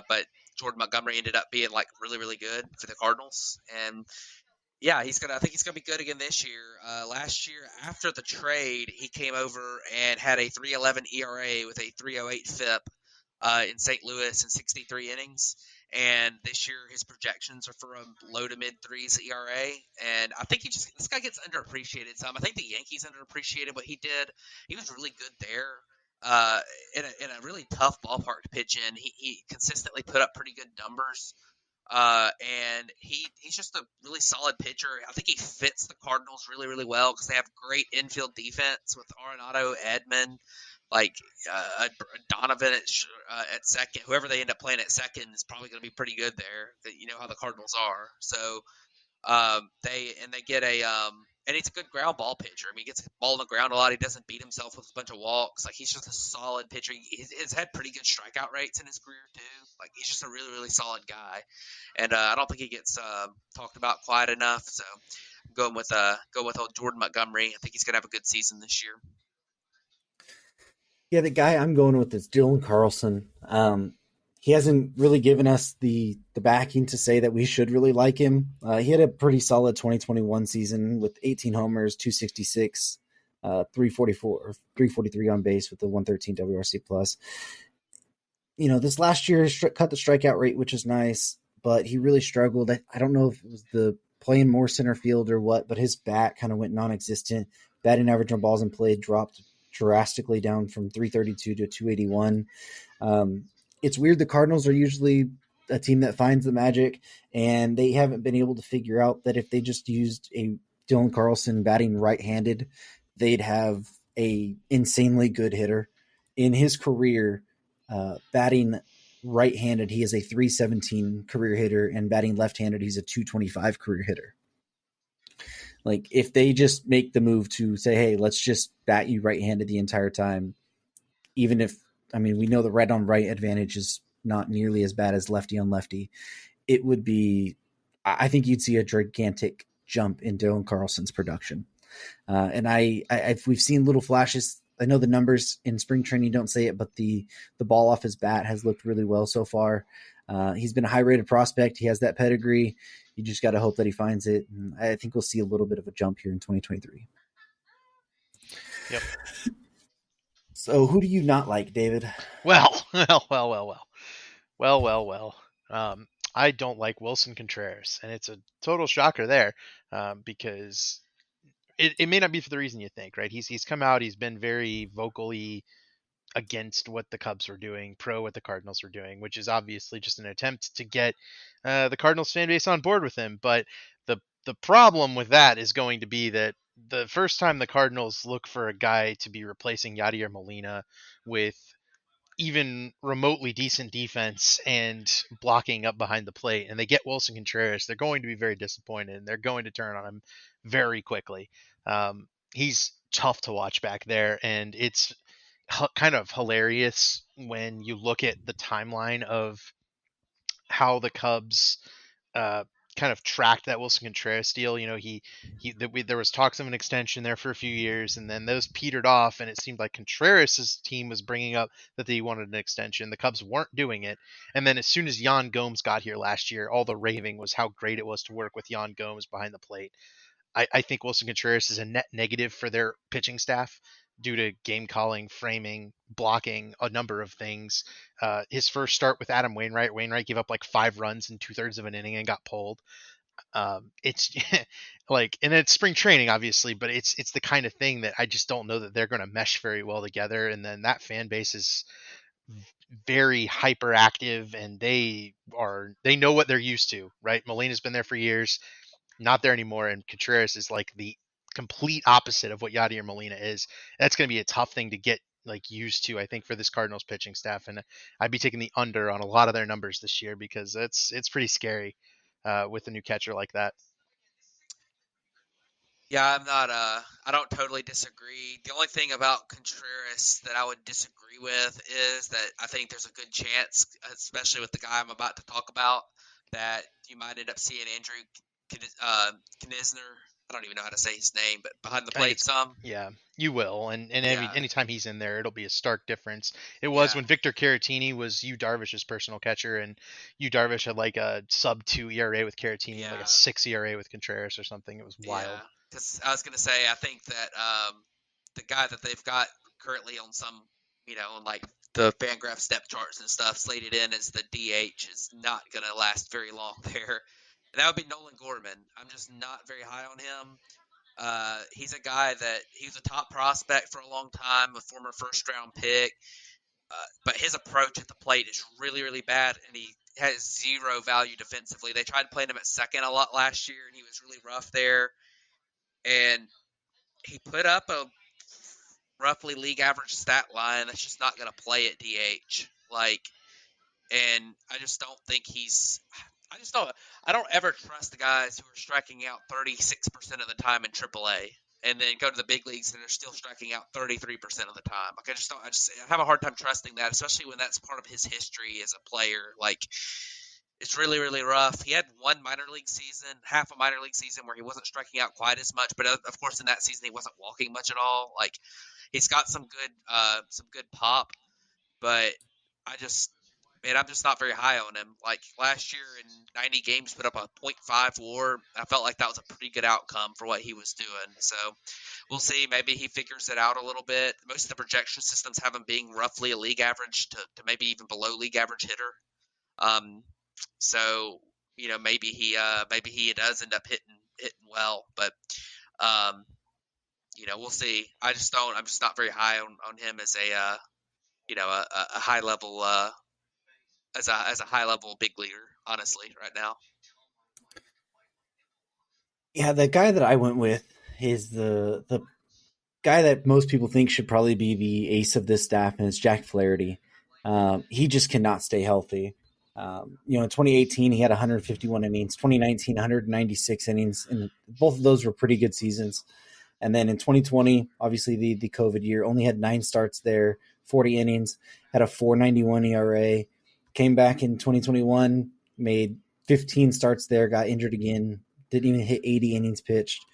C: But Jordan Montgomery ended up being like really really good for the Cardinals, and yeah, I think he's gonna be good again this year. Last year, after the trade, he came over and had a 3.11 ERA with a 3.08 FIP in St. Louis in 63 innings. And this year, his projections are for a low to mid threes ERA. And I think this guy gets underappreciated some. I think the Yankees underappreciated what he did. He was really good there. In a really tough ballpark to pitch in, he consistently put up pretty good numbers. And he's just a really solid pitcher. I think he fits the Cardinals really, really well because they have great infield defense with Arenado, Edman, like Donovan at second. Whoever they end up playing at second is probably going to be pretty good there. You know how the Cardinals are. So they get and he's a good ground ball pitcher. I mean, he gets the ball on the ground a lot. He doesn't beat himself with a bunch of walks. Like, he's just a solid pitcher. He's had pretty good strikeout rates in his career too. Like, he's just a really, really solid guy. And I don't think he gets talked about quite enough. So I'm going with old Jordan Montgomery. I think he's gonna have a good season this year.
A: Yeah, the guy I'm going with is Dylan Carlson. He hasn't really given us the backing to say that we should really like him. He had a pretty solid 2021 season with 18 homers, 266, 344, 343 on base with the 113 WRC plus. This last year cut the strikeout rate, which is nice, but he really struggled. I don't know if it was the playing more center field or what, but his bat kind of went non-existent. Batting average on balls in play dropped drastically down from 332 to 281. Um, it's weird. The Cardinals are usually a team that finds the magic, and they haven't been able to figure out that if they just used a Dylan Carlson batting right-handed, they'd have a insanely good hitter. In his career, batting right-handed, he is a 317 career hitter, and batting left-handed, he's a 225 career hitter. Like if they just make the move to say, hey, let's just bat you right-handed the entire time, even if we know the right on right advantage is not nearly as bad as lefty on lefty, it would be. I think you'd see a gigantic jump in Dylan Carlson's production. And we've seen little flashes. I know the numbers in spring training don't say it, but the ball off his bat has looked really well so far. He's been a high rated prospect. He has that pedigree. You just got to hope that he finds it. And I think we'll see a little bit of a jump here in 2023.
B: Yep.
A: So who do you not like, David?
B: Well, well. I don't like Wilson Contreras, and it's a total shocker there, because it may not be for the reason you think, right? He's come out, he's been very vocally against what the Cubs were doing, pro what the Cardinals were doing, which is obviously just an attempt to get the Cardinals fan base on board with him. But the problem with that is going to be that the first time the Cardinals look for a guy to be replacing Yadier Molina with even remotely decent defense and blocking up behind the plate, and they get Wilson Contreras, they're going to be very disappointed, and they're going to turn on him very quickly. He's tough to watch back there, and it's kind of hilarious when you look at the timeline of how the Cubs uh, kind of tracked that Wilson Contreras deal. You know, there was talks of an extension there for a few years, and then those petered off, and it seemed like Contreras' team was bringing up that they wanted an extension. The Cubs weren't doing it, and then as soon as Yan Gomes got here last year, all the raving was how great it was to work with Yan Gomes behind the plate. I think Wilson Contreras is a net negative for their pitching staff due to game calling, framing, blocking, a number of things. His first start with Adam Wainwright gave up like 5 runs in 2/3 of an inning and got pulled. It's like, and it's spring training, obviously, but it's the kind of thing that I just don't know that they're going to mesh very well together. And then that fan base is very hyperactive, and they know what they're used to, right? Molina's been there for years, not there anymore, and Contreras is like the complete opposite of what Yadier Molina is. That's going to be a tough thing to get like used to, I think, for this Cardinals pitching staff, and I'd be taking the under on a lot of their numbers this year because it's pretty scary with a new catcher like that.
C: Yeah, I'm not. I don't totally disagree. The only thing about Contreras that I would disagree with is that I think there's a good chance, especially with the guy I'm about to talk about, that you might end up seeing Andrew Knizner. I don't even know how to say his name, but behind the
B: I think
C: plate
B: it's
C: some.
B: yeah, you will, and
C: Yeah,
B: anytime he's in there, it'll be a stark difference. It was
C: yeah,
B: when Victor Caratini was Yu Darvish's personal catcher, and Yu Darvish had like a sub 2 ERA with Caratini and like a
C: yeah,
B: 6 ERA with Contreras or something. It was
C: yeah.
B: wild.
C: Because I was gonna say, I think that the guy that they've got currently on some, on like the Fangraph step charts and stuff, slated in as the DH is not gonna last very long there. And that would be Nolan Gorman. I'm just not very high on him. He's a guy that he was a top prospect for a long time, a former first round pick, but his approach at the plate is really, really bad, and he has zero value defensively. They tried playing him at second a lot last year, and he was really rough there. And he put up a roughly league average stat line that's just not going to play at DH. And I just don't think he's. I just don't. I don't ever trust the guys who are striking out 36% of the time in AAA, and then go to the big leagues and they're still striking out 33% of the time. Like I just don't. I have a hard time trusting that, especially when that's part of his history as a player. Like it's really, really rough. He had one minor league season, half a minor league season where he wasn't striking out quite as much, but of course in that season he wasn't walking much at all. Like he's got some good pop, but I just man, I'm just not very high on him. Like last year in 90 games, put up a .5 WAR. I felt like that was a pretty good outcome for what he was doing. So we'll see. Maybe he figures it out a little bit. Most of the projection systems have him being roughly a league average to maybe even below league average hitter. Um, so maybe he does end up hitting well, but um, we'll see. I just don't. I'm just not very high on him as a a high level as a high level big leaguer. Honestly, right now.
A: Yeah, the guy that I went with is the guy that most people think should probably be the ace of this staff, and it's Jack Flaherty. He just cannot stay healthy. In 2018, he had 151 innings. 2019, 196 innings, and both of those were pretty good seasons. And then in 2020, obviously the COVID year, only had 9 starts there, 40 innings, had a 4.91 ERA. Came back in 2021, made 15 starts there, got injured again, didn't even hit 80 innings pitched.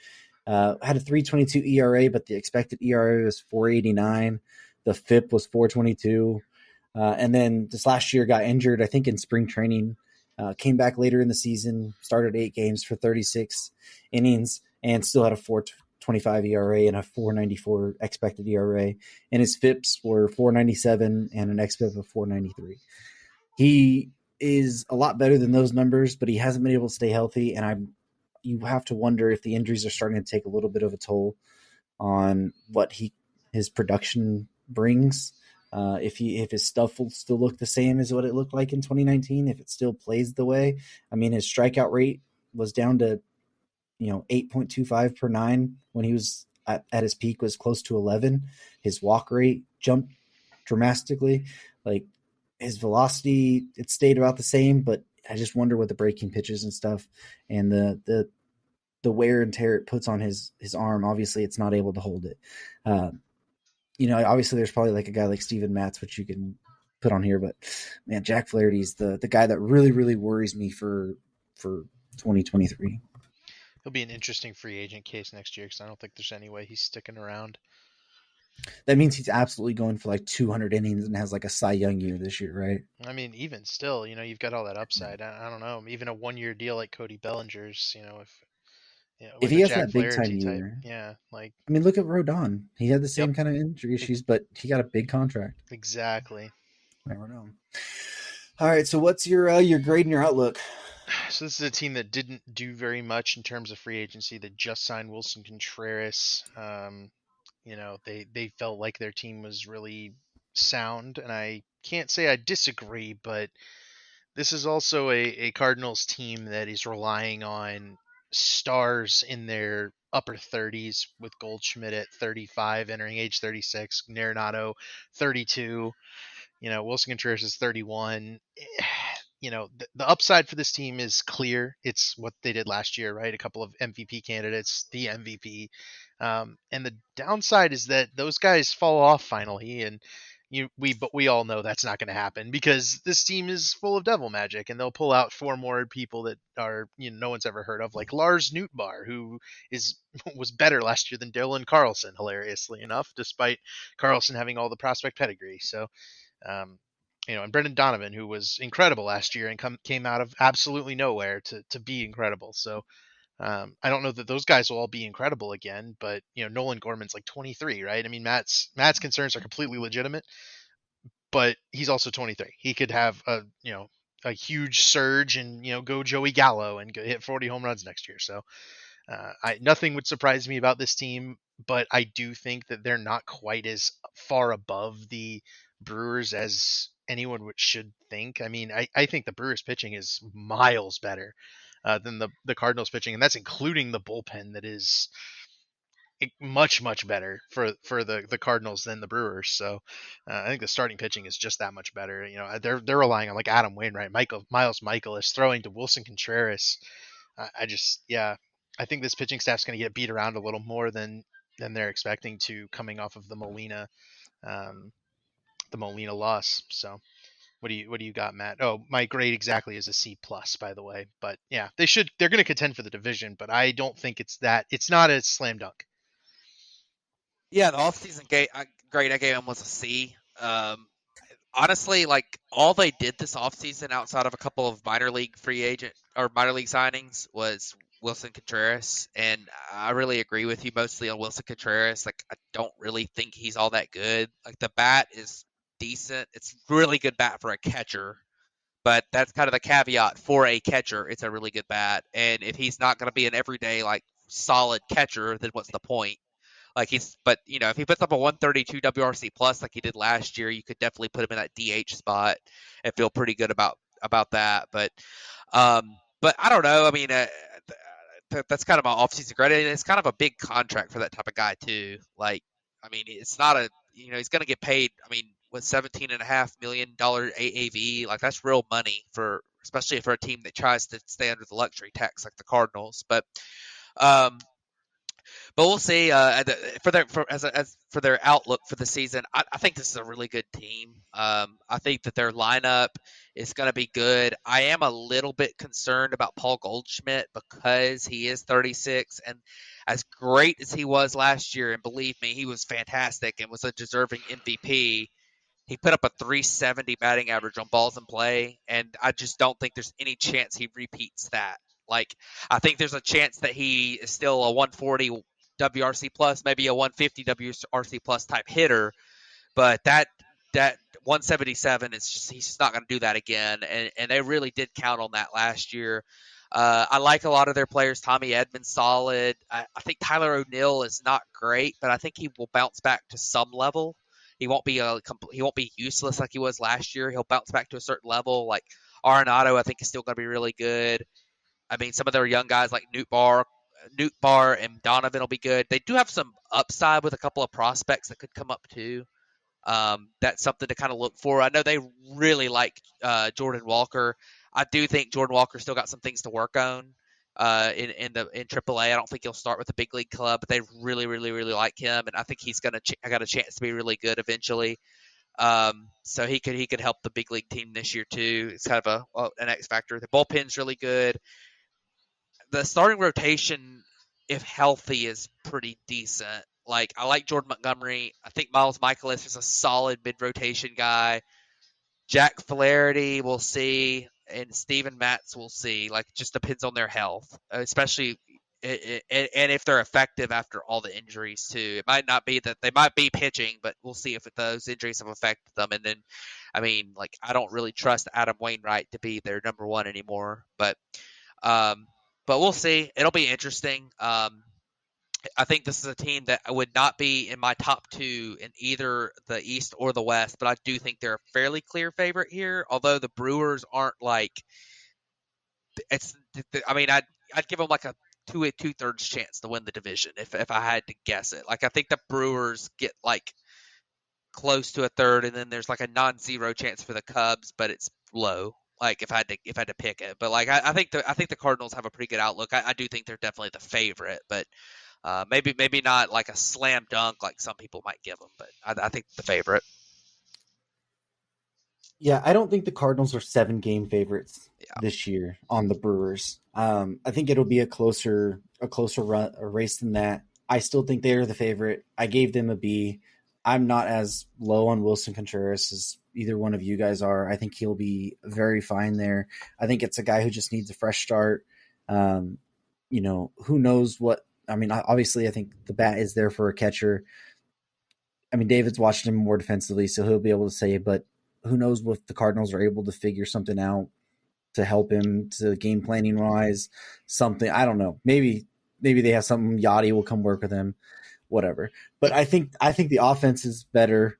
A: Had a 3.22 ERA, but the expected ERA was 4.89. The FIP was 4.22. And then this last year got injured, I think in spring training. Came back later in the season, started 8 games for 36 innings, and still had a 4.25 ERA and a 4.94 expected ERA. And his FIPS were 4.97 and an xFIP of 4.93. He is a lot better than those numbers, but he hasn't been able to stay healthy. And you have to wonder if the injuries are starting to take a little bit of a toll on what his production brings. If his stuff will still look the same as what it looked like in 2019, if it still plays the way. I mean, his strikeout rate was down to 8.25 per nine when he was at his peak was close to 11. His walk rate jumped dramatically. Like his velocity, it stayed about the same, but I just wonder what the breaking pitches and stuff and the wear and tear it puts on his arm. Obviously, it's not able to hold it. Uh, obviously, there's probably like a guy like Steven Matz, which you can put on here, but man, Jack Flaherty's the guy that really, really worries me for 2023.
B: He'll be an interesting free agent case next year because I don't think there's any way he's sticking around.
A: That means he's absolutely going for like 200 innings and has like a Cy Young year this year, right?
B: I mean, even still, you've got all that upside. I don't know. Even a 1 year deal like Cody Bellinger's, if
A: If
B: with
A: he
B: a
A: has
B: Jack
A: that big time
B: Flaherty type,
A: year,
B: yeah, like,
A: I mean, look at Rodon. He had the
B: yep,
A: same kind of injury
B: e-
A: issues, but he got a big contract.
B: exactly.
A: Never know. All right, so what's your grade and your outlook?
B: So this is a team that didn't do very much in terms of free agency. That just signed Wilson Contreras. They felt like their team was really sound, and I can't say I disagree, but this is also a Cardinals team that is relying on stars in their upper 30s with Goldschmidt at 35, entering age 36, Naranado 32. Wilson Contreras is 31. The upside for this team is clear. It's what they did last year, right? A couple of MVP candidates, the MVP. And the downside is that those guys fall off finally, and but we all know that's not going to happen because this team is full of devil magic, and they'll pull out 4 more people that are no one's ever heard of, like Lars Nootbaar, who is was better last year than Dylan Carlson, hilariously enough, despite Carlson having all the prospect pedigree. So um, and Brendan Donovan, who was incredible last year and came out of absolutely nowhere to be incredible. So I don't know that those guys will all be incredible again, but Nolan Gorman's like 23, right? I mean, Matt's concerns are completely legitimate, but he's also 23. He could have a huge surge and go Joey Gallo and hit 40 home runs next year. So nothing would surprise me about this team, but I do think that they're not quite as far above the Brewers as anyone should think. I mean, I think the Brewers pitching is miles better than the Cardinals pitching, and that's including the bullpen that is much better for the Cardinals than the Brewers. So I think the starting pitching is just that much better. They're relying on like Adam Wainwright, Miles Michaelis throwing to Wilson Contreras. I just yeah, I think this pitching staff's going to get beat around a little more than they're expecting to coming off of um, the Molina loss. So what do you got, Matt? Oh, my grade exactly is a C plus, by the way. But yeah, they're going to contend for the division, but I don't think it's not a slam dunk.
C: Yeah, the offseason grade I gave him was a C. Honestly, like all they did this offseason outside of a couple of minor league free agent or minor league signings was Wilson Contreras, and I really agree with you mostly on Wilson Contreras. Like I don't really think he's all that good. Like the bat is decent. It's really good bat for a catcher, but that's kind of the caveat for a catcher. It's a really good bat, and if he's not going to be an everyday like solid catcher, then what's the point? Like but if he puts up a 132 WRC plus like he did last year, you could definitely put him in that DH spot and feel pretty good about that. But I don't know. I mean, that's kind of my offseason credit. It's kind of a big contract for that type of guy too. Like, I mean, it's not a he's going to get paid. I mean, with $17.5 million AAV, like that's real money for especially for a team that tries to stay under the luxury tax like the Cardinals. Um, but we'll see. For their outlook for the season, I think this is a really good team. I think that their lineup is going to be good. I am a little bit concerned about Paul Goldschmidt because he is 36, and as great as he was last year, and believe me, he was fantastic and was a deserving MVP. He put up a 370 batting average on balls in play, and I just don't think there's any chance he repeats that. Like, I think there's a chance that he is still a 140 WRC plus, maybe a 150 WRC plus type hitter, but that 177 is just he's just not going to do that again, and they really did count on that last year. I like a lot of their players. Tommy Edmonds solid. I think Tyler O'Neill is not great, but I think he will bounce back to some level. He won't be useless like he was last year. He'll bounce back to a certain level. Like Arenado, I think is still going to be really good. I mean, some of their young guys like Newt Bar and Donovan will be good. They do have some upside with a couple of prospects that could come up too. That's something to kind of look for. I know they really like Jordan Walker. I do think Jordan Walker still got some things to work on in AAA. I don't think he'll start with the big league club, but they really, really, really like him, and I think he's gonna got a chance to be really good eventually. So he could help the big league team this year too. It's kind of an X factor. The bullpen's really good. The starting rotation, if healthy, is pretty decent. Like I like Jordan Montgomery. I think Miles Michaelis is a solid mid rotation guy. Jack Flaherty, we'll see, and Steven Matz, we'll see. Like, it just depends on their health, especially and if they're effective after all the injuries too. It might not be that they might be pitching, but we'll see if those injuries have affected them. And then, I mean, like I don't really trust Adam Wainwright to be their number one anymore, um, but we'll see. It'll be interesting. I think this is a team that would not be in my top two in either the East or the West, but I do think they're a fairly clear favorite here. Although the Brewers aren't like it's. I mean, I'd give them like a two-thirds chance to win the division if I had to guess it. Like I think the Brewers get like close to a third, and then there's like a non-zero chance for the Cubs, but it's low. Like if I had to pick it, but like I think the Cardinals have a pretty good outlook. I do think they're definitely the favorite, but maybe not like a slam dunk like some people might give them, but I think the favorite.
A: Yeah, I don't think the Cardinals are 7 game favorites
C: Yeah,
A: this year on the Brewers. I think it'll be a closer a race than that. I still think they are the favorite. I gave them a B. I'm not as low on Wilson Contreras as either one of you guys are. I think he'll be very fine there. I think it's a guy who just needs a fresh start. Um, who knows what? I mean, obviously, I think the bat is there for a catcher. I mean, David's watching him more defensively, so he'll be able to say, but who knows if the Cardinals are able to figure something out to help him to game planning wise, something. I don't know. Maybe they have something. Yachty will come work with him, whatever. But I think the offense is better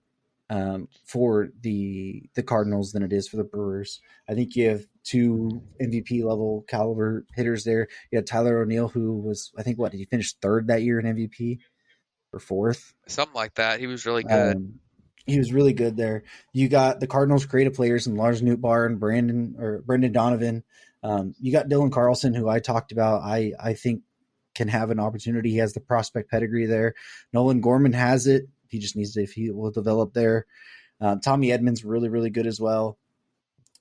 A: for the Cardinals than it is for the Brewers. I think you have 2 MVP level caliber hitters there. You had Tyler O'Neill, who was, I think, did he finish third that year in MVP or fourth?
C: something like that. He was really good.
A: He was really good there. You got the Cardinals' creative players in Lars Nootbaar and Brendan Donovan. You got Dylan Carlson, who I talked about. I think can have an opportunity. He has the prospect pedigree there. Nolan Gorman has it. He just needs to, if he will develop there. Tommy Edmonds really, really good as well.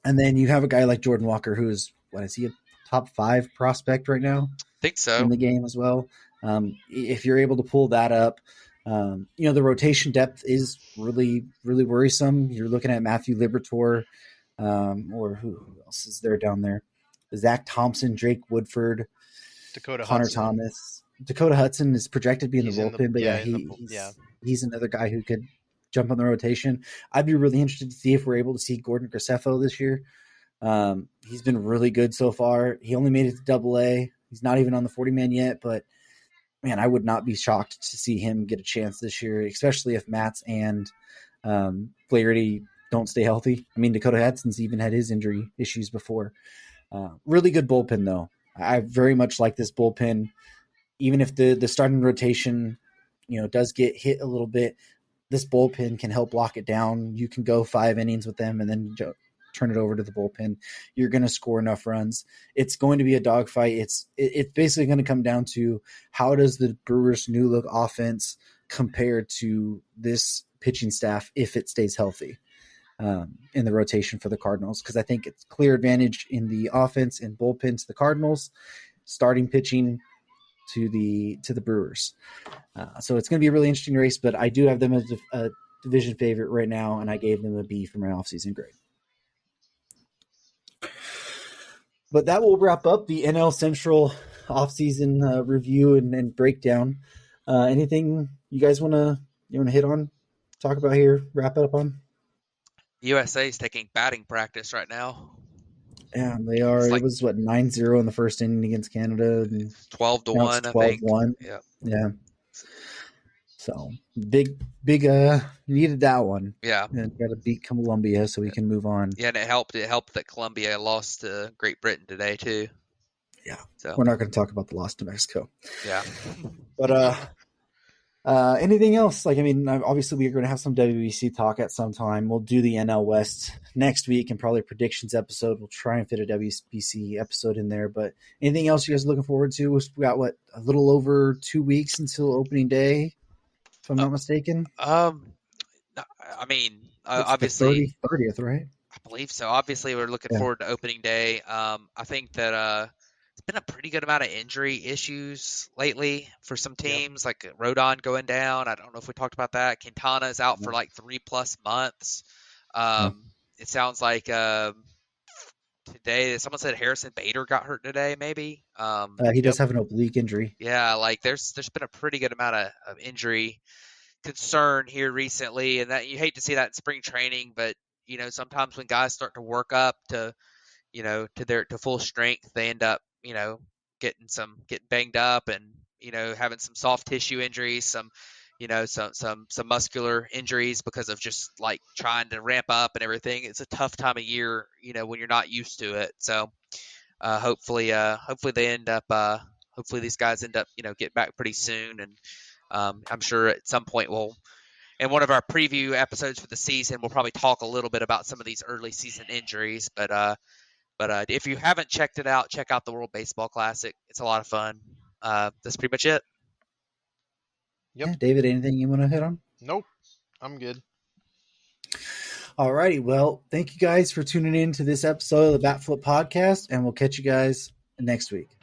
A: And then you have a guy like Jordan Walker, who is, what is he, a top 5 prospect right now
C: I think
A: in
C: so.
A: the game as well? If you're able to pull that up, the rotation depth is really, really worrisome. You're looking at Matthew Liberatore, or who else is there down there? Zach Thompson, Drake Woodford,
B: Dakota
A: Connor
B: Hudson.
A: Thomas. Dakota Hudson is projected to be in the
B: He's in
A: bullpen, but
B: yeah.
A: he's another guy who could jump on the rotation. I'd be really interested to see if we're able to see Gordon Graceffo this year. He's been really good so far. He only made it to Double A. He's not even on the 40-man yet, but man, I would not be shocked to see him get a chance this year, especially if Matz and Flaherty don't stay healthy. I mean, Dakota Hudson's even had his injury issues before. Really good bullpen, though. I very much like this bullpen. Even if the starting rotation, does get hit a little bit, this bullpen can help lock it down. You can go 5 innings with them and then turn it over to the bullpen. You're going to score enough runs. It's going to be a dogfight. It's basically going to come down to how does the Brewers' new look offense compare to this pitching staff if it stays healthy in the rotation for the Cardinals, because I think it's clear advantage in the offense and bullpen to the Cardinals, starting pitching to the Brewers. So it's going to be a really interesting race, but I do have them as a division favorite right now, and I gave them a B for my offseason grade. But that will wrap up the NL Central offseason review and breakdown. Anything you guys want to hit on, talk about here, wrap it up on?
C: USA is taking batting practice right now.
A: Yeah, they are. It was 9-0 in the first inning against Canada, and
C: 12-1, I think.
A: 12-1. Yeah. So big, needed that one.
C: Yeah.
A: Got to beat Colombia so we can move on.
C: Yeah, and it helped that Colombia lost to Great Britain today too.
A: Yeah.
C: So
A: we're not going to talk about the loss to Mexico.
C: Yeah.
A: But anything else? Obviously we're going to have some WBC talk at some time. We'll do the NL West next week and probably a predictions episode. We'll try and fit a WBC episode in there. But anything else you guys are looking forward to? We got a little over 2 weeks until opening day, if I'm not mistaken.
C: Obviously
A: 30th, right?
C: I believe so. Obviously, we're looking forward to opening day. I think that it's been a pretty good amount of injury issues lately for some teams, like Rodon going down. I don't know if we talked about that. Quintana is out for 3+ months. It sounds like today someone said Harrison Bader got hurt today, maybe.
A: He does have an oblique injury.
C: Yeah, there's been a pretty good amount of injury concern here recently, and that you hate to see that in spring training, but sometimes when guys start to work up to to full strength, they end up getting banged up and having some soft tissue injuries, some muscular injuries because of just trying to ramp up and everything. It's a tough time of year when you're not used to it. So hopefully they end up hopefully these guys end up getting back pretty soon, and I'm sure at some point in one of our preview episodes for the season, we'll probably talk a little bit about some of these early season injuries. But if you haven't checked it out, check out the World Baseball Classic. It's a lot of fun. That's pretty much it.
B: Yep.
A: Yeah, David, anything you want to hit on?
B: Nope. I'm good.
A: All righty. Well, thank you guys for tuning in to this episode of the Bat Flip Podcast, and we'll catch you guys next week.